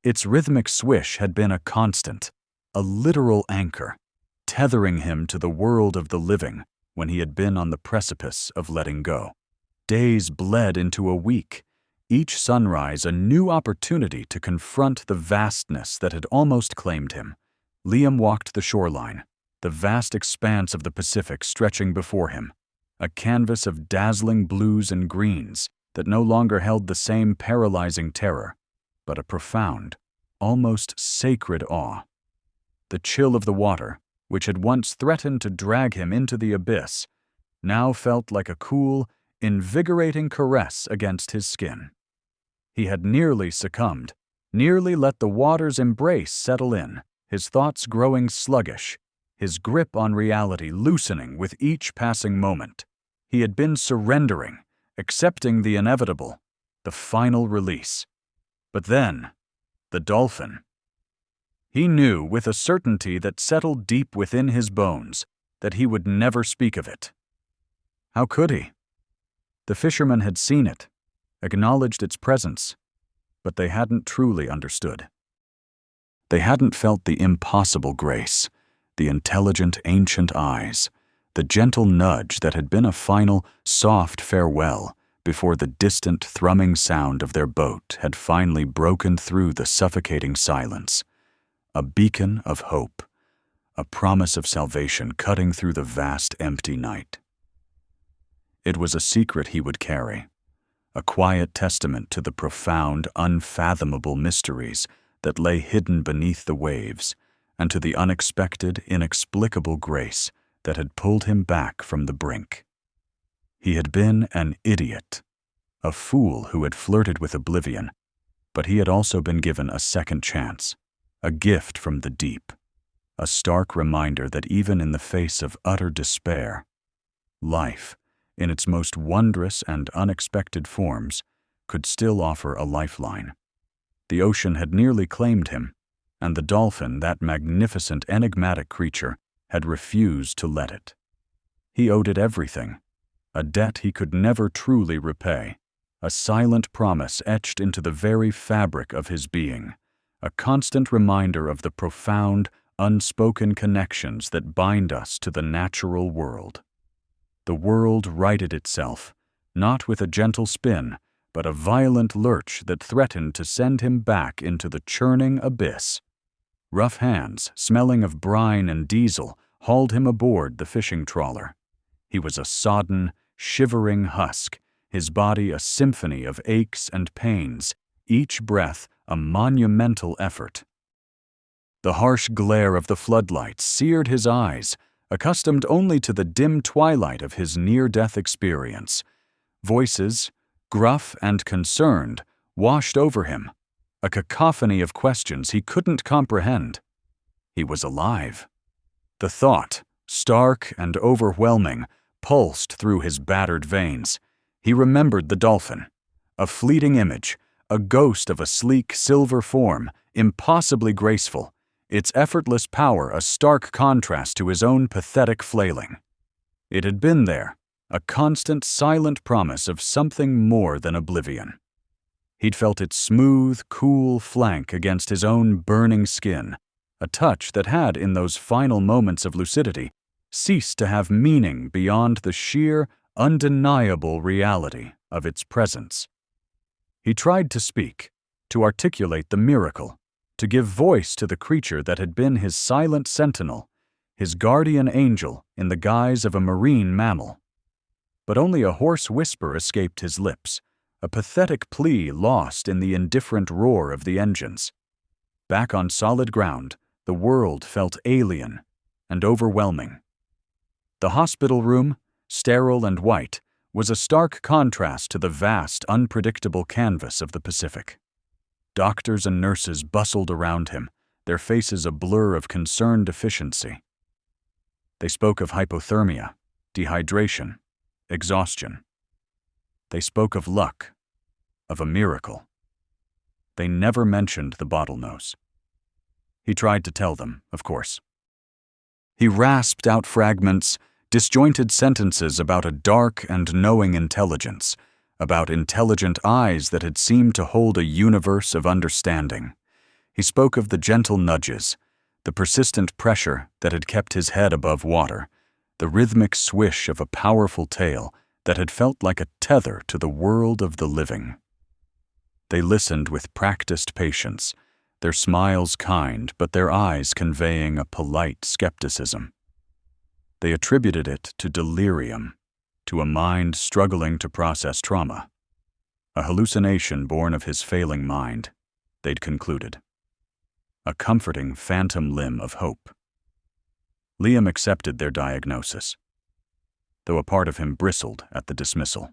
Its rhythmic swish had been a constant, a literal anchor, tethering him to the world of the living when he had been on the precipice of letting go. Days bled into a week, each sunrise a new opportunity to confront the vastness that had almost claimed him. Liam walked the shoreline, the vast expanse of the Pacific stretching before him, a canvas of dazzling blues and greens that no longer held the same paralyzing terror, but a profound, almost sacred awe. The chill of the water, which had once threatened to drag him into the abyss, now felt like a cool, invigorating caress against his skin. He had nearly succumbed, nearly let the water's embrace settle in, his thoughts growing sluggish, his grip on reality loosening with each passing moment. He had been surrendering, accepting the inevitable, the final release. But then, the dolphin. He knew with a certainty that settled deep within his bones that he would never speak of it. How could he? The fishermen had seen it, acknowledged its presence, but they hadn't truly understood. They hadn't felt the impossible grace, the intelligent ancient eyes, the gentle nudge that had been a final, soft farewell before the distant thrumming sound of their boat had finally broken through the suffocating silence. A beacon of hope, a promise of salvation cutting through the vast empty night. It was a secret he would carry, a quiet testament to the profound, unfathomable mysteries that lay hidden beneath the waves, and to the unexpected, inexplicable grace that had pulled him back from the brink. He had been an idiot, a fool who had flirted with oblivion, but he had also been given a second chance, a gift from the deep, a stark reminder that even in the face of utter despair, life, in its most wondrous and unexpected forms, could still offer a lifeline. The ocean had nearly claimed him, and the dolphin, that magnificent, enigmatic creature, had refused to let it. He owed it everything, a debt he could never truly repay, a silent promise etched into the very fabric of his being, a constant reminder of the profound, unspoken connections that bind us to the natural world. The world righted itself, not with a gentle spin, but a violent lurch that threatened to send him back into the churning abyss. Rough hands, smelling of brine and diesel, hauled him aboard the fishing trawler. He was a sodden, shivering husk, his body a symphony of aches and pains, each breath a monumental effort. The harsh glare of the floodlights seared his eyes, accustomed only to the dim twilight of his near-death experience. Voices, gruff and concerned, washed over him, a cacophony of questions he couldn't comprehend. He was alive. The thought, stark and overwhelming, pulsed through his battered veins. He remembered the dolphin, a fleeting image, a ghost of a sleek silver form, impossibly graceful, its effortless power a stark contrast to his own pathetic flailing. It had been there, a constant, silent promise of something more than oblivion. He'd felt its smooth, cool flank against his own burning skin, a touch that had, in those final moments of lucidity, ceased to have meaning beyond the sheer, undeniable reality of its presence. He tried to speak, to articulate the miracle, to give voice to the creature that had been his silent sentinel, his guardian angel in the guise of a marine mammal. But only a hoarse whisper escaped his lips, a pathetic plea lost in the indifferent roar of the engines. Back on solid ground, the world felt alien and overwhelming. The hospital room, sterile and white, was a stark contrast to the vast, unpredictable canvas of the Pacific. Doctors and nurses bustled around him, their faces a blur of concerned efficiency. They spoke of hypothermia, dehydration, exhaustion. They spoke of luck, of a miracle. They never mentioned the bottlenose. He tried to tell them, of course. He rasped out fragments, disjointed sentences about a dark and knowing intelligence, about intelligent eyes that had seemed to hold a universe of understanding. He spoke of the gentle nudges, the persistent pressure that had kept his head above water, the rhythmic swish of a powerful tail that had felt like a tether to the world of the living. They listened with practiced patience, their smiles kind but their eyes conveying a polite skepticism. They attributed it to delirium, to a mind struggling to process trauma. A hallucination born of his failing mind, they'd concluded. A comforting phantom limb of hope. Liam accepted their diagnosis, though a part of him bristled at the dismissal.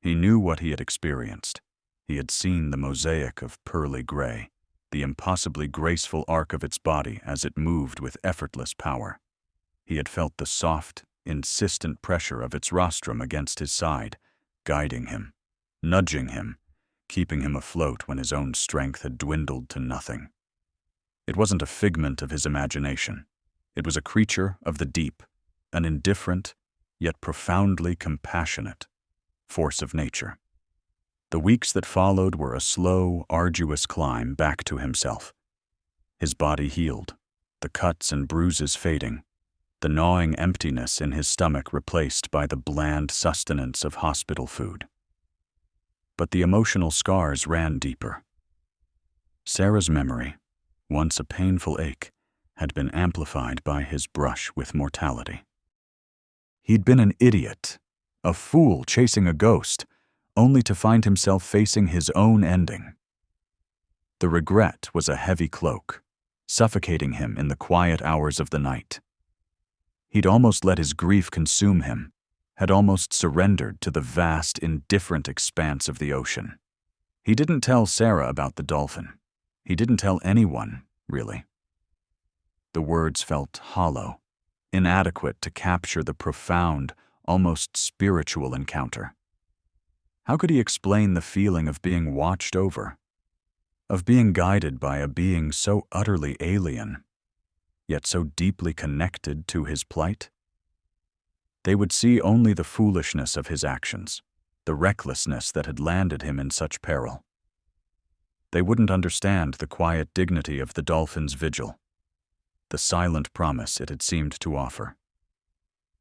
He knew what he had experienced. He had seen the mosaic of pearly gray, the impossibly graceful arc of its body as it moved with effortless power. He had felt the soft, insistent pressure of its rostrum against his side, guiding him, nudging him, keeping him afloat when his own strength had dwindled to nothing. It wasn't a figment of his imagination. It was a creature of the deep, an indifferent, yet profoundly compassionate force of nature. The weeks that followed were a slow, arduous climb back to himself. His body healed, the cuts and bruises fading, the gnawing emptiness in his stomach replaced by the bland sustenance of hospital food. But the emotional scars ran deeper. Sarah's memory, once a painful ache, had been amplified by his brush with mortality. He'd been an idiot, a fool chasing a ghost, only to find himself facing his own ending. The regret was a heavy cloak, suffocating him in the quiet hours of the night. He'd almost let his grief consume him, had almost surrendered to the vast, indifferent expanse of the ocean. He didn't tell Sarah about the dolphin. He didn't tell anyone, really. The words felt hollow, inadequate to capture the profound, almost spiritual encounter. How could he explain the feeling of being watched over, of being guided by a being so utterly alien, yet so deeply connected to his plight? They would see only the foolishness of his actions, the recklessness that had landed him in such peril. They wouldn't understand the quiet dignity of the dolphin's vigil, the silent promise it had seemed to offer.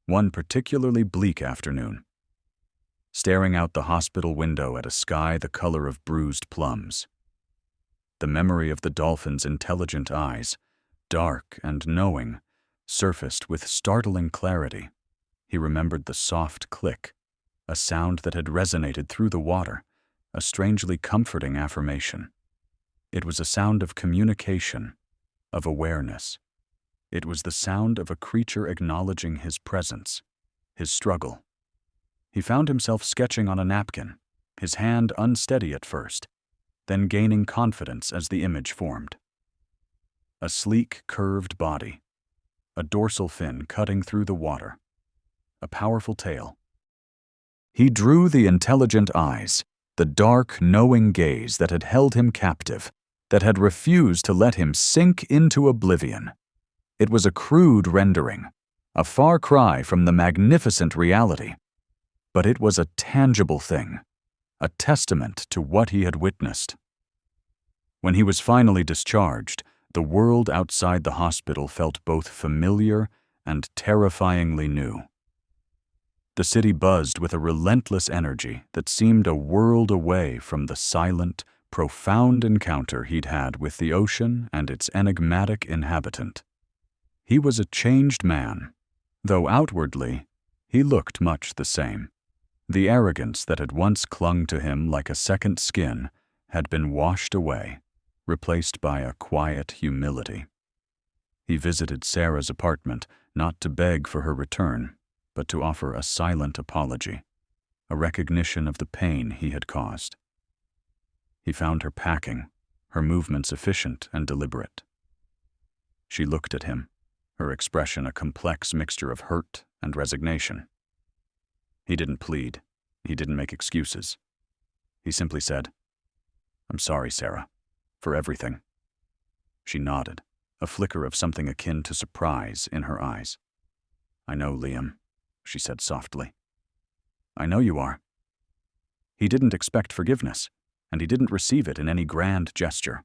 One particularly bleak afternoon, staring out the hospital window at a sky the color of bruised plums, the memory of the dolphin's intelligent eyes, dark and knowing, surfaced with startling clarity. He remembered the soft click, a sound that had resonated through the water, a strangely comforting affirmation. It was a sound of communication, of awareness. It was the sound of a creature acknowledging his presence, his struggle. He found himself sketching on a napkin, his hand unsteady at first, then gaining confidence as the image formed. A sleek, curved body, a dorsal fin cutting through the water, a powerful tail. He drew the intelligent eyes, the dark, knowing gaze that had held him captive, that had refused to let him sink into oblivion. It was a crude rendering, a far cry from the magnificent reality, but it was a tangible thing, a testament to what he had witnessed. When he was finally discharged, the world outside the hospital felt both familiar and terrifyingly new. The city buzzed with a relentless energy that seemed a world away from the silent, profound encounter he'd had with the ocean and its enigmatic inhabitant. He was a changed man, though outwardly he looked much the same. The arrogance that had once clung to him like a second skin had been washed away, replaced by a quiet humility. He visited Sarah's apartment not to beg for her return, but to offer a silent apology, a recognition of the pain he had caused. He found her packing, her movements efficient and deliberate. She looked at him, her expression a complex mixture of hurt and resignation. He didn't plead. He didn't make excuses. He simply said, "I'm sorry, Sarah, for everything." She nodded, a flicker of something akin to surprise in her eyes. "I know, Liam," she said softly. "I know you are." He didn't expect forgiveness, and he didn't receive it in any grand gesture.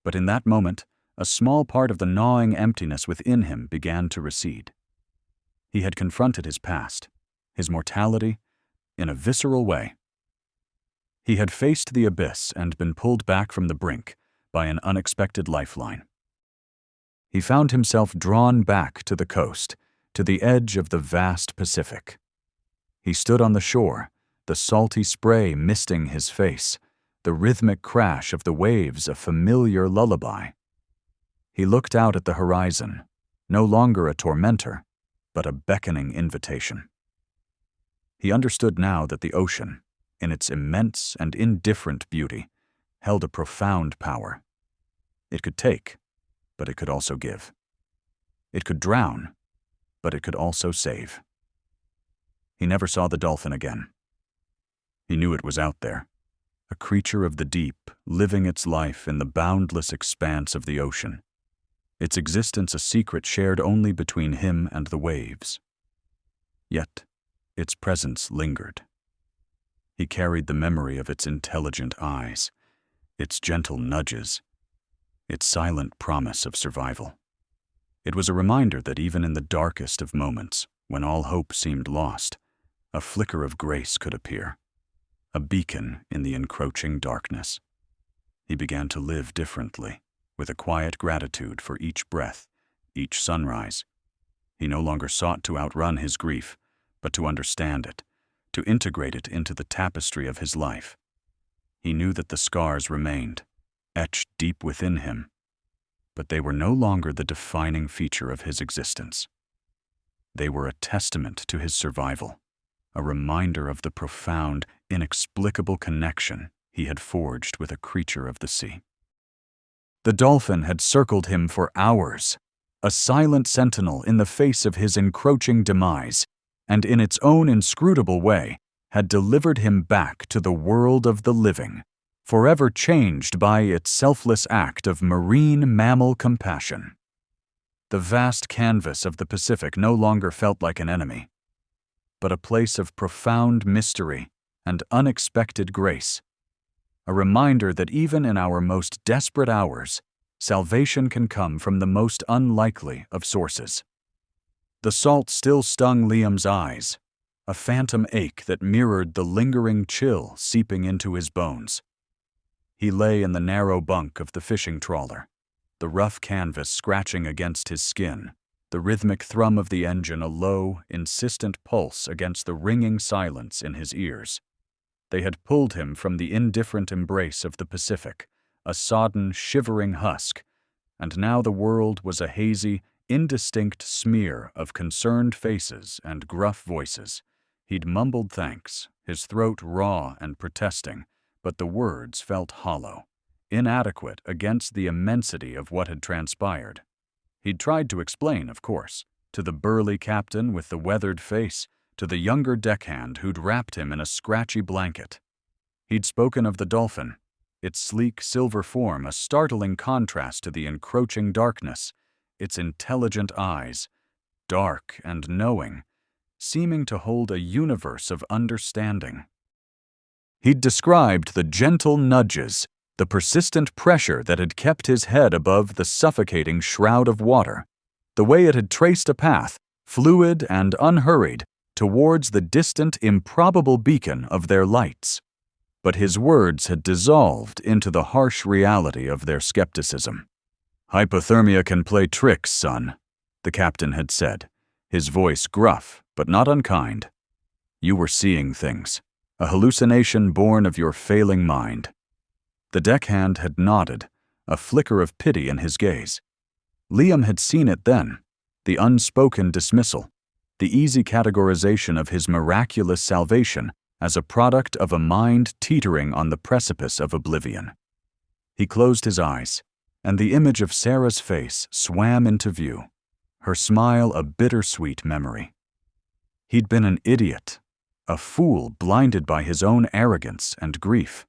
But in that moment, a small part of the gnawing emptiness within him began to recede. He had confronted his past, his mortality, in a visceral way. He had faced the abyss and been pulled back from the brink by an unexpected lifeline. He found himself drawn back to the coast, to the edge of the vast Pacific. He stood on the shore, the salty spray misting his face, the rhythmic crash of the waves a familiar lullaby. He looked out at the horizon, no longer a tormentor, but a beckoning invitation. He understood now that the ocean, in its immense and indifferent beauty, held a profound power. It could take, but it could also give. It could drown, but it could also save. He never saw the dolphin again. He knew it was out there, a creature of the deep, living its life in the boundless expanse of the ocean, its existence a secret shared only between him and the waves. Yet, its presence lingered. He carried the memory of its intelligent eyes, its gentle nudges, its silent promise of survival. It was a reminder that even in the darkest of moments, when all hope seemed lost, a flicker of grace could appear, a beacon in the encroaching darkness. He began to live differently, with a quiet gratitude for each breath, each sunrise. He no longer sought to outrun his grief, but to understand it, to integrate it into the tapestry of his life. He knew that the scars remained, etched deep within him, but they were no longer the defining feature of his existence. They were a testament to his survival, a reminder of the profound, inexplicable connection he had forged with a creature of the sea. The dolphin had circled him for hours, a silent sentinel in the face of his encroaching demise, and in its own inscrutable way had delivered him back to the world of the living, forever changed by its selfless act of marine mammal compassion. The vast canvas of the Pacific no longer felt like an enemy, but a place of profound mystery and unexpected grace, a reminder that even in our most desperate hours, salvation can come from the most unlikely of sources. The salt still stung Liam's eyes, a phantom ache that mirrored the lingering chill seeping into his bones. He lay in the narrow bunk of the fishing trawler, the rough canvas scratching against his skin, the rhythmic thrum of the engine a low, insistent pulse against the ringing silence in his ears. They had pulled him from the indifferent embrace of the Pacific, a sodden, shivering husk, and now the world was a hazy, indistinct smear of concerned faces and gruff voices. He'd mumbled thanks, his throat raw and protesting, but the words felt hollow, inadequate against the immensity of what had transpired. He'd tried to explain, of course, to the burly captain with the weathered face, to the younger deckhand who'd wrapped him in a scratchy blanket. He'd spoken of the dolphin, its sleek silver form a startling contrast to the encroaching darkness, its intelligent eyes, dark and knowing, seeming to hold a universe of understanding. He'd described the gentle nudges, the persistent pressure that had kept his head above the suffocating shroud of water, the way it had traced a path, fluid and unhurried, towards the distant, improbable beacon of their lights. But his words had dissolved into the harsh reality of their skepticism. "Hypothermia can play tricks, son," the captain had said, his voice gruff but not unkind. "You were seeing things, a hallucination born of your failing mind." The deckhand had nodded, a flicker of pity in his gaze. Liam had seen it then, the unspoken dismissal, the easy categorization of his miraculous salvation as a product of a mind teetering on the precipice of oblivion. He closed his eyes, and the image of Sarah's face swam into view, her smile a bittersweet memory. He'd been an idiot, a fool blinded by his own arrogance and grief.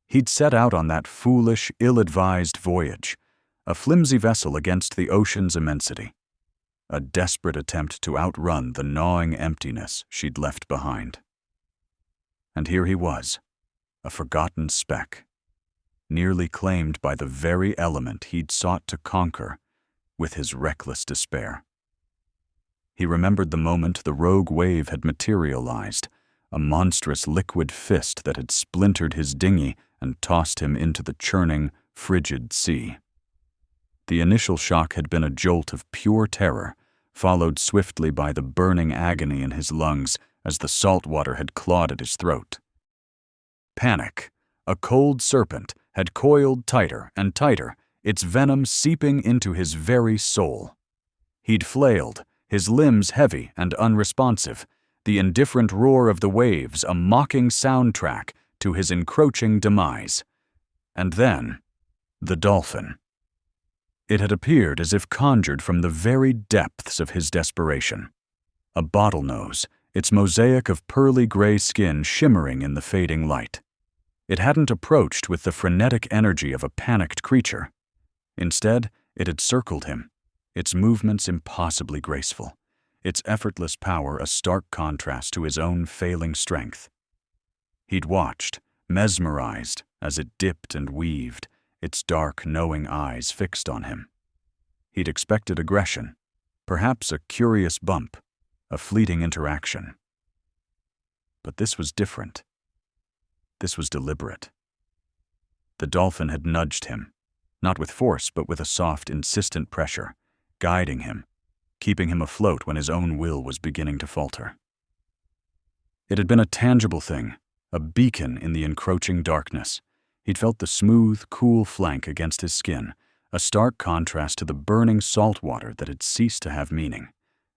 He'd set out on that foolish, ill-advised voyage, a flimsy vessel against the ocean's immensity, a desperate attempt to outrun the gnawing emptiness she'd left behind. And here he was, a forgotten speck, nearly claimed by the very element he'd sought to conquer with his reckless despair. He remembered the moment the rogue wave had materialized, a monstrous liquid fist that had splintered his dinghy and tossed him into the churning, frigid sea. The initial shock had been a jolt of pure terror, followed swiftly by the burning agony in his lungs as the salt water had clawed at his throat. Panic, a cold serpent, had coiled tighter and tighter, its venom seeping into his very soul. He'd flailed, his limbs heavy and unresponsive, the indifferent roar of the waves a mocking soundtrack to his encroaching demise. And then, the dolphin. It had appeared as if conjured from the very depths of his desperation. A bottlenose, its mosaic of pearly gray skin shimmering in the fading light. It hadn't approached with the frenetic energy of a panicked creature. Instead, it had circled him, its movements impossibly graceful, its effortless power a stark contrast to his own failing strength. He'd watched, mesmerized, as it dipped and weaved, its dark, knowing eyes fixed on him. He'd expected aggression, perhaps a curious bump, a fleeting interaction. But this was different. This was deliberate. The dolphin had nudged him, not with force but with a soft, insistent pressure, guiding him, keeping him afloat when his own will was beginning to falter. It had been a tangible thing, a beacon in the encroaching darkness. He'd felt the smooth, cool flank against his skin, a stark contrast to the burning salt water that had ceased to have meaning.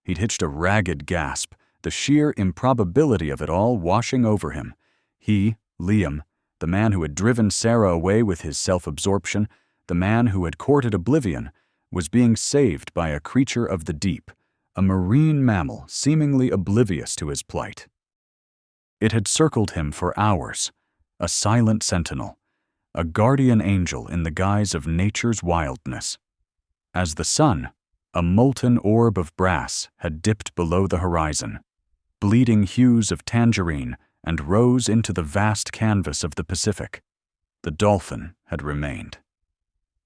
He'd hitched a ragged gasp, the sheer improbability of it all washing over him. He, Liam, the man who had driven Sarah away with his self-absorption, the man who had courted oblivion, was being saved by a creature of the deep, a marine mammal seemingly oblivious to his plight. It had circled him for hours, a silent sentinel, a guardian angel in the guise of nature's wildness. As the sun, a molten orb of brass, had dipped below the horizon, bleeding hues of tangerine, and rose into the vast canvas of the Pacific, the dolphin had remained.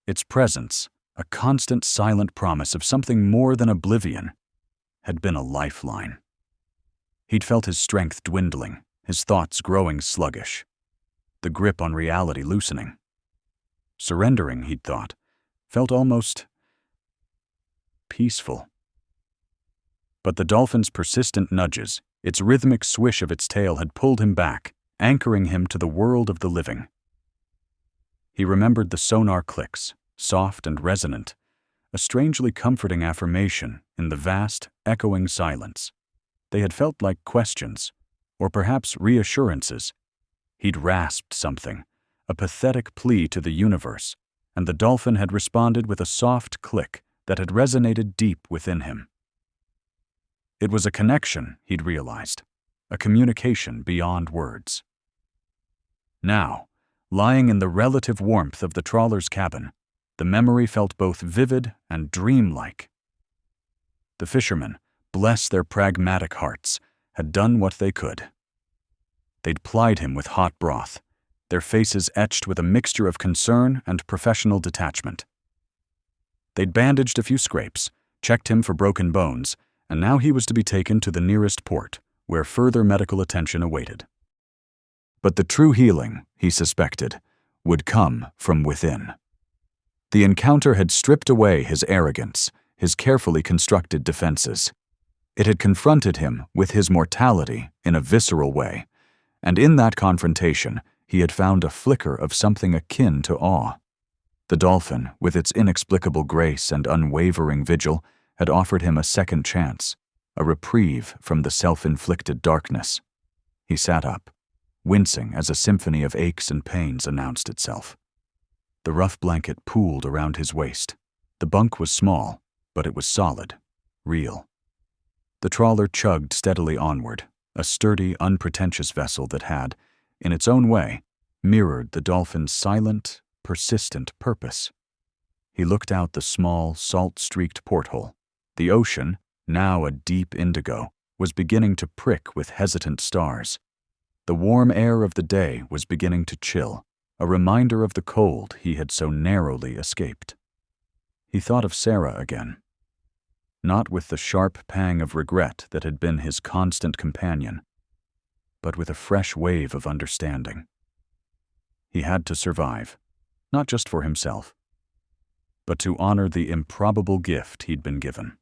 Its presence, a constant silent promise of something more than oblivion, had been a lifeline. He'd felt his strength dwindling, his thoughts growing sluggish, the grip on reality loosening. Surrendering, he'd thought, felt almost peaceful. But the dolphin's persistent nudges, its rhythmic swish of its tail had pulled him back, anchoring him to the world of the living. He remembered the sonar clicks, soft and resonant, a strangely comforting affirmation in the vast, echoing silence. They had felt like questions, or perhaps reassurances. He'd rasped something, a pathetic plea to the universe, and the dolphin had responded with a soft click that had resonated deep within him. It was a connection, he'd realized, a communication beyond words. Now, lying in the relative warmth of the trawler's cabin, the memory felt both vivid and dreamlike. The fishermen, bless their pragmatic hearts, had done what they could. They'd plied him with hot broth, their faces etched with a mixture of concern and professional detachment. They'd bandaged a few scrapes, checked him for broken bones, and now he was to be taken to the nearest port, where further medical attention awaited. But the true healing, he suspected, would come from within. The encounter had stripped away his arrogance, his carefully constructed defenses. It had confronted him with his mortality in a visceral way, and in that confrontation he had found a flicker of something akin to awe. The dolphin, with its inexplicable grace and unwavering vigil, had offered him a second chance, a reprieve from the self-inflicted darkness. He sat up, wincing as a symphony of aches and pains announced itself. The rough blanket pooled around his waist. The bunk was small, but it was solid, real. The trawler chugged steadily onward, a sturdy, unpretentious vessel that had, in its own way, mirrored the dolphin's silent, persistent purpose. He looked out the small, salt-streaked porthole. The ocean, now a deep indigo, was beginning to prick with hesitant stars. The warm air of the day was beginning to chill, a reminder of the cold he had so narrowly escaped. He thought of Sarah again, not with the sharp pang of regret that had been his constant companion, but with a fresh wave of understanding. He had to survive, not just for himself, but to honor the improbable gift he'd been given.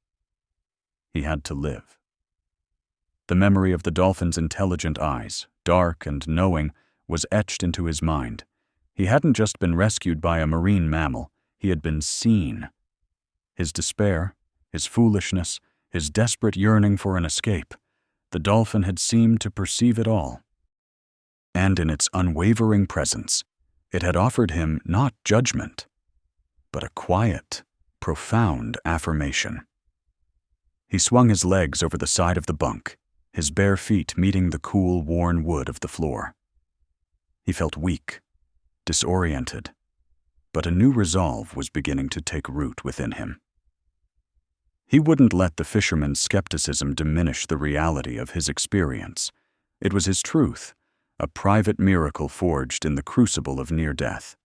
He had to live. The memory of the dolphin's intelligent eyes, dark and knowing, was etched into his mind. He hadn't just been rescued by a marine mammal, he had been seen. His despair, his foolishness, his desperate yearning for an escape. The dolphin had seemed to perceive it all. And in its unwavering presence, it had offered him not judgment, but a quiet, profound affirmation. He swung his legs over the side of the bunk, his bare feet meeting the cool, worn wood of the floor. He felt weak, disoriented, but a new resolve was beginning to take root within him. He wouldn't let the fisherman's skepticism diminish the reality of his experience. It was his truth, a private miracle forged in the crucible of near death.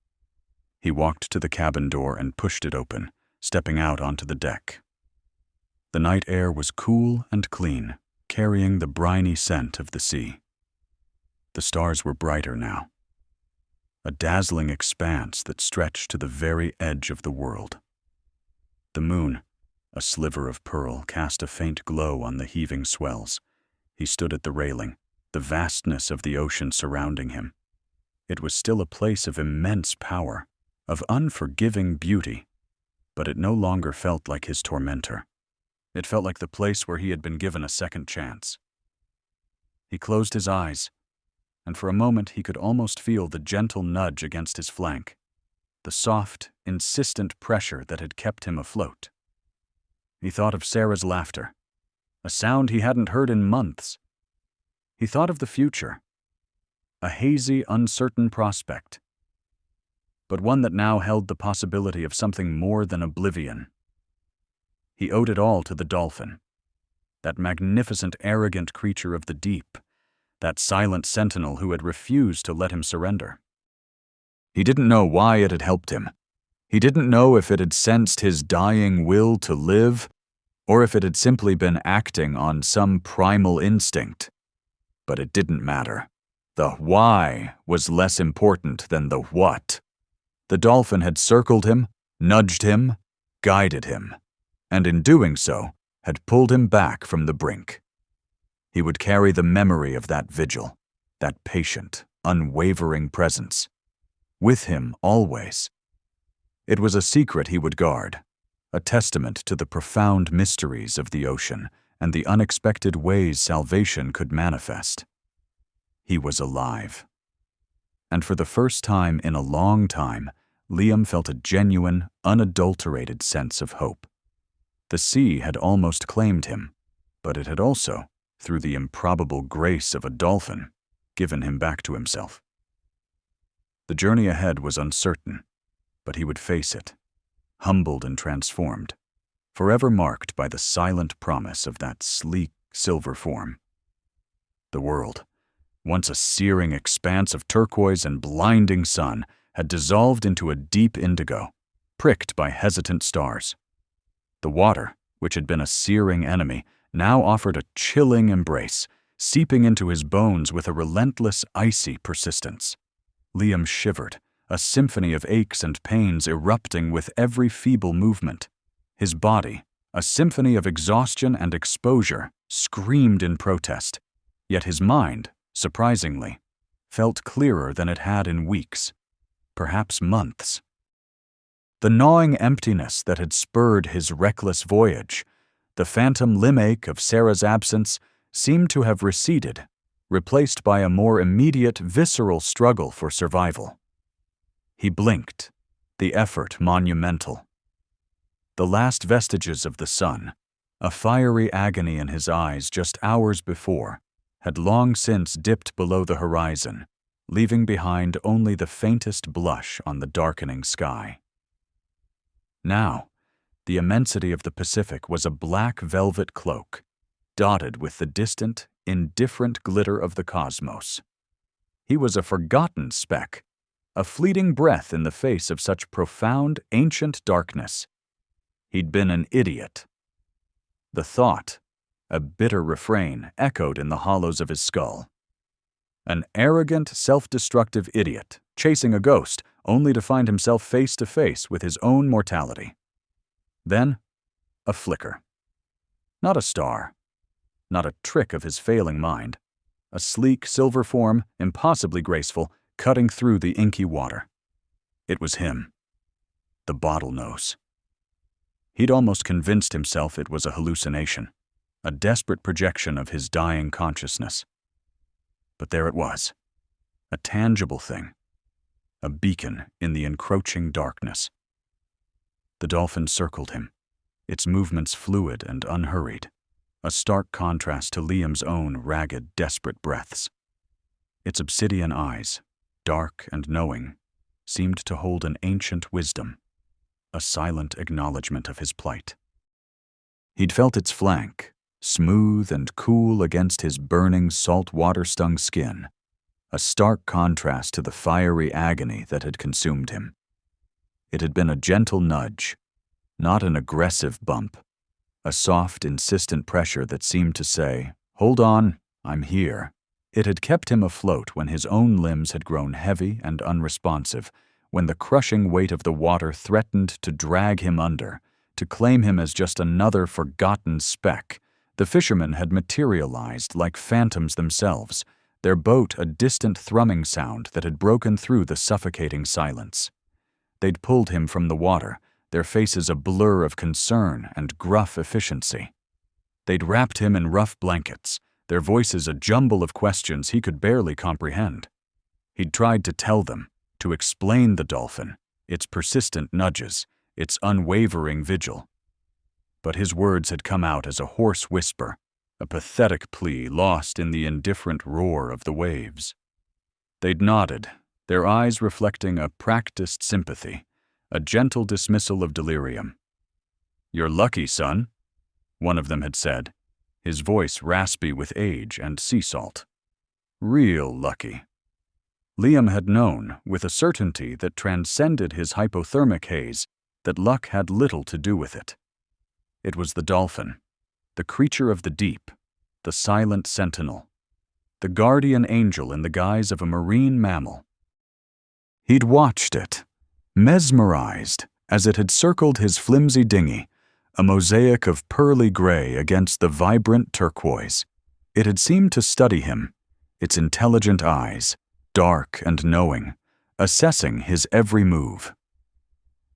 He walked to the cabin door and pushed it open, stepping out onto the deck. The night air was cool and clean, carrying the briny scent of the sea. The stars were brighter now, a dazzling expanse that stretched to the very edge of the world. The moon, a sliver of pearl, cast a faint glow on the heaving swells. He stood at the railing, the vastness of the ocean surrounding him. It was still a place of immense power, of unforgiving beauty, but it no longer felt like his tormentor. It felt like the place where he had been given a second chance. He closed his eyes, and for a moment he could almost feel the gentle nudge against his flank, the soft, insistent pressure that had kept him afloat. He thought of Sarah's laughter, a sound he hadn't heard in months. He thought of the future, a hazy, uncertain prospect, but one that now held the possibility of something more than oblivion. He owed it all to the dolphin, that magnificent, arrogant creature of the deep, that silent sentinel who had refused to let him surrender. He didn't know why it had helped him. He didn't know if it had sensed his dying will to live, or if it had simply been acting on some primal instinct. But it didn't matter. The why was less important than the what. The dolphin had circled him, nudged him, guided him, and in doing so, had pulled him back from the brink. He would carry the memory of that vigil, that patient, unwavering presence, with him always. It was a secret he would guard, a testament to the profound mysteries of the ocean and the unexpected ways salvation could manifest. He was alive. And for the first time in a long time, Liam felt a genuine, unadulterated sense of hope. The sea had almost claimed him, but it had also, through the improbable grace of a dolphin, given him back to himself. The journey ahead was uncertain, but he would face it, humbled and transformed, forever marked by the silent promise of that sleek, silver form. The world, once a searing expanse of turquoise and blinding sun, had dissolved into a deep indigo, pricked by hesitant stars. The water, which had been a searing enemy, now offered a chilling embrace, seeping into his bones with a relentless, icy persistence. Liam shivered, a symphony of aches and pains erupting with every feeble movement. His body, a symphony of exhaustion and exposure, screamed in protest, yet his mind, surprisingly, felt clearer than it had in weeks, perhaps months. The gnawing emptiness that had spurred his reckless voyage, the phantom limb-ache of Sarah's absence, seemed to have receded, replaced by a more immediate, visceral struggle for survival. He blinked, the effort monumental. The last vestiges of the sun, a fiery agony in his eyes just hours before, had long since dipped below the horizon, leaving behind only the faintest blush on the darkening sky. Now, the immensity of the Pacific was a black velvet cloak, dotted with the distant, indifferent glitter of the cosmos. He was a forgotten speck, a fleeting breath in the face of such profound, ancient darkness. He'd been an idiot. The thought, a bitter refrain, echoed in the hollows of his skull. An arrogant, self-destructive idiot, chasing a ghost, only to find himself face to face with his own mortality. Then, a flicker. Not a star, not a trick of his failing mind. A sleek silver form, impossibly graceful, cutting through the inky water. It was him. The bottlenose. He'd almost convinced himself it was a hallucination, a desperate projection of his dying consciousness. But there it was, a tangible thing, a beacon in the encroaching darkness. The dolphin circled him, its movements fluid and unhurried, a stark contrast to Liam's own ragged, desperate breaths. Its obsidian eyes, dark and knowing, seemed to hold an ancient wisdom, a silent acknowledgement of his plight. He'd felt its flank, smooth and cool against his burning, salt water-stung skin, a stark contrast to the fiery agony that had consumed him. It had been a gentle nudge, not an aggressive bump, a soft, insistent pressure that seemed to say, "Hold on, I'm here." It had kept him afloat when his own limbs had grown heavy and unresponsive, when the crushing weight of the water threatened to drag him under, to claim him as just another forgotten speck. The fishermen had materialized like phantoms themselves, their boat a distant thrumming sound that had broken through the suffocating silence. They'd pulled him from the water, their faces a blur of concern and gruff efficiency. They'd wrapped him in rough blankets, their voices a jumble of questions he could barely comprehend. He'd tried to tell them, to explain the dolphin, its persistent nudges, its unwavering vigil. But his words had come out as a hoarse whisper, a pathetic plea lost in the indifferent roar of the waves. They'd nodded, their eyes reflecting a practiced sympathy, a gentle dismissal of delirium. "You're lucky, son," one of them had said, his voice raspy with age and sea salt. "Real lucky." Liam had known, with a certainty that transcended his hypothermic haze, that luck had little to do with it. It was the dolphin, the creature of the deep, the silent sentinel, the guardian angel in the guise of a marine mammal. He'd watched it, mesmerized, as it had circled his flimsy dinghy, a mosaic of pearly gray against the vibrant turquoise. It had seemed to study him, its intelligent eyes, dark and knowing, assessing his every move.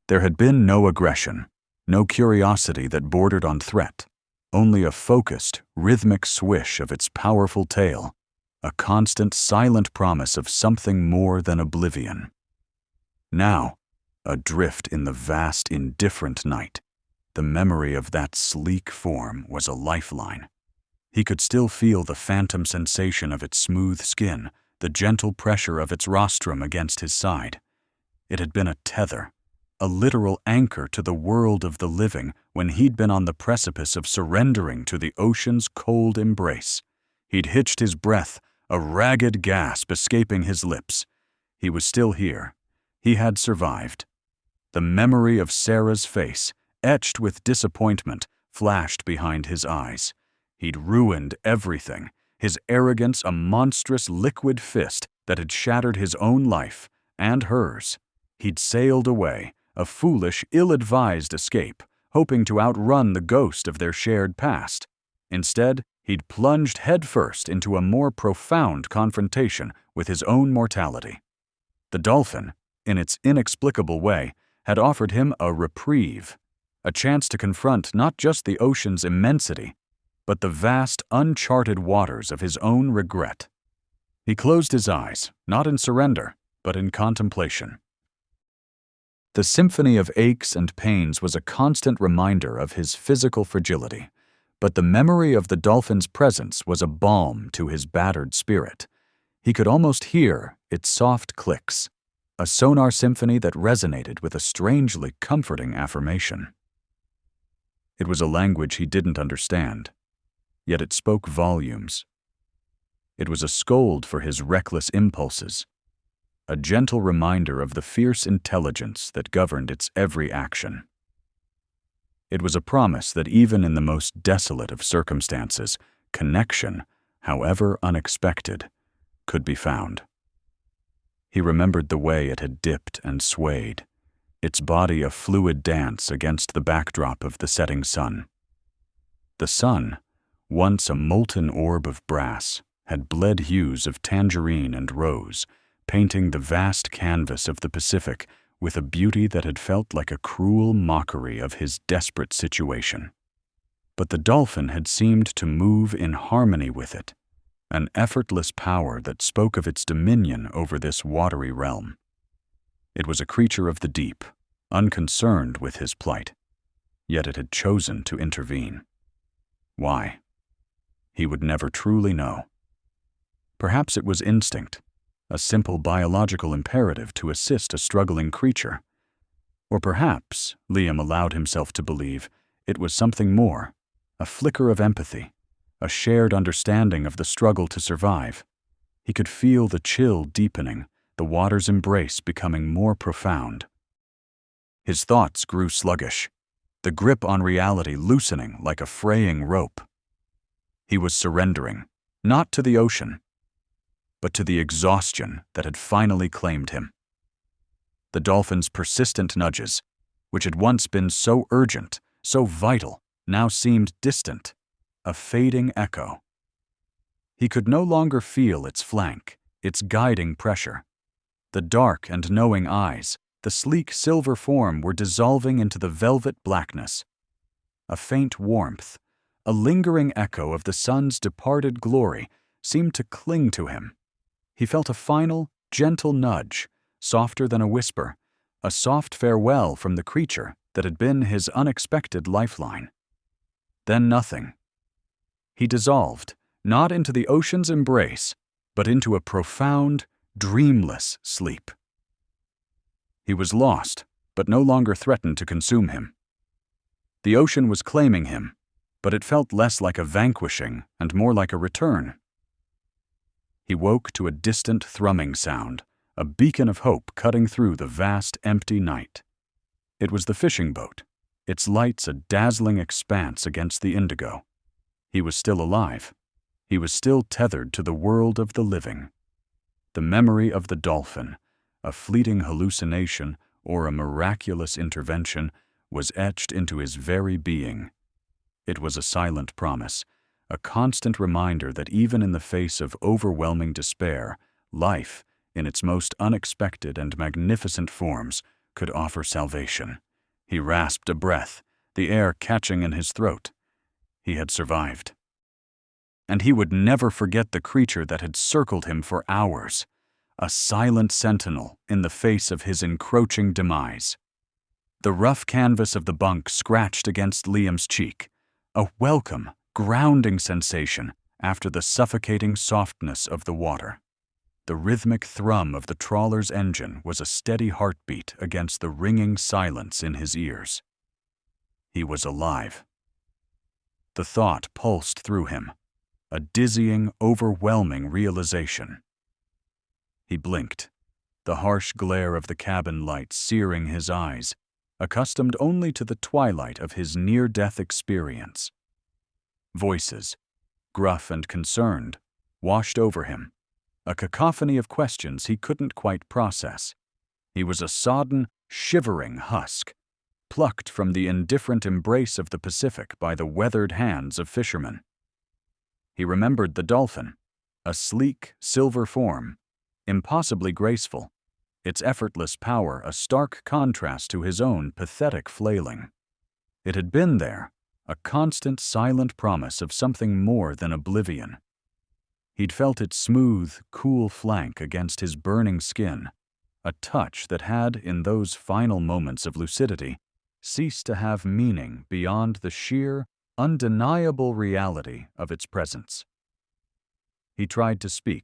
There had been no aggression, no curiosity that bordered on threat, only a focused, rhythmic swish of its powerful tail, a constant, silent promise of something more than oblivion. Now, adrift in the vast, indifferent night, the memory of that sleek form was a lifeline. He could still feel the phantom sensation of its smooth skin, the gentle pressure of its rostrum against his side. It had been a tether, a literal anchor to the world of the living when he'd been on the precipice of surrendering to the ocean's cold embrace. He'd hitched his breath, a ragged gasp escaping his lips. He was still here. He had survived. The memory of Sarah's face, etched with disappointment, flashed behind his eyes. He'd ruined everything, his arrogance a monstrous liquid fist that had shattered his own life, and hers. He'd sailed away, a foolish, ill-advised escape, hoping to outrun the ghost of their shared past. Instead, he'd plunged headfirst into a more profound confrontation with his own mortality. The dolphin, in its inexplicable way, had offered him a reprieve, a chance to confront not just the ocean's immensity, but the vast, uncharted waters of his own regret. He closed his eyes, not in surrender, but in contemplation. The symphony of aches and pains was a constant reminder of his physical fragility, but the memory of the dolphin's presence was a balm to his battered spirit. He could almost hear its soft clicks, a sonar symphony that resonated with a strangely comforting affirmation. It was a language he didn't understand, yet it spoke volumes. It was a scold for his reckless impulses, a gentle reminder of the fierce intelligence that governed its every action. It was a promise that even in the most desolate of circumstances, connection, however unexpected, could be found. He remembered the way it had dipped and swayed, its body a fluid dance against the backdrop of the setting sun. The sun, once a molten orb of brass, had bled hues of tangerine and rose, painting the vast canvas of the Pacific with a beauty that had felt like a cruel mockery of his desperate situation. But the dolphin had seemed to move in harmony with it, an effortless power that spoke of its dominion over this watery realm. It was a creature of the deep, unconcerned with his plight, yet it had chosen to intervene. Why? He would never truly know. Perhaps it was instinct, a simple biological imperative to assist a struggling creature. Or perhaps, Liam allowed himself to believe, it was something more, a flicker of empathy, a shared understanding of the struggle to survive. He could feel the chill deepening, the water's embrace becoming more profound. His thoughts grew sluggish, the grip on reality loosening like a fraying rope. He was surrendering, not to the ocean, but to the exhaustion that had finally claimed him. The dolphin's persistent nudges, which had once been so urgent, so vital, now seemed distant, a fading echo. He could no longer feel its flank, its guiding pressure. The dark and knowing eyes, the sleek silver form were dissolving into the velvet blackness. A faint warmth, a lingering echo of the sun's departed glory, seemed to cling to him. He felt a final, gentle nudge, softer than a whisper, a soft farewell from the creature that had been his unexpected lifeline. Then nothing. He dissolved, not into the ocean's embrace, but into a profound, dreamless sleep. He was lost, but no longer threatened to consume him. The ocean was claiming him, but it felt less like a vanquishing and more like a return. He woke to a distant thrumming sound, a beacon of hope cutting through the vast, empty night. It was the fishing boat, its lights a dazzling expanse against the indigo. He was still alive. He was still tethered to the world of the living. The memory of the dolphin, a fleeting hallucination or a miraculous intervention, was etched into his very being. It was a silent promise, a constant reminder that even in the face of overwhelming despair, life, in its most unexpected and magnificent forms, could offer salvation. He rasped a breath, the air catching in his throat. He had survived. And he would never forget the creature that had circled him for hours, a silent sentinel in the face of his encroaching demise. The rough canvas of the bunk scratched against Liam's cheek, a welcome, grounding sensation after the suffocating softness of the water. The rhythmic thrum of the trawler's engine was a steady heartbeat against the ringing silence in his ears. He was alive. The thought pulsed through him, a dizzying, overwhelming realization. He blinked, the harsh glare of the cabin lights searing his eyes, accustomed only to the twilight of his near-death experience. Voices, gruff and concerned, washed over him, a cacophony of questions he couldn't quite process. He was a sodden, shivering husk, plucked from the indifferent embrace of the Pacific by the weathered hands of fishermen. He remembered the dolphin, a sleek, silver form, impossibly graceful, its effortless power a stark contrast to his own pathetic flailing. It had been there, a constant, silent promise of something more than oblivion. He'd felt its smooth, cool flank against his burning skin, a touch that had, in those final moments of lucidity, ceased to have meaning beyond the sheer, undeniable reality of its presence. He tried to speak,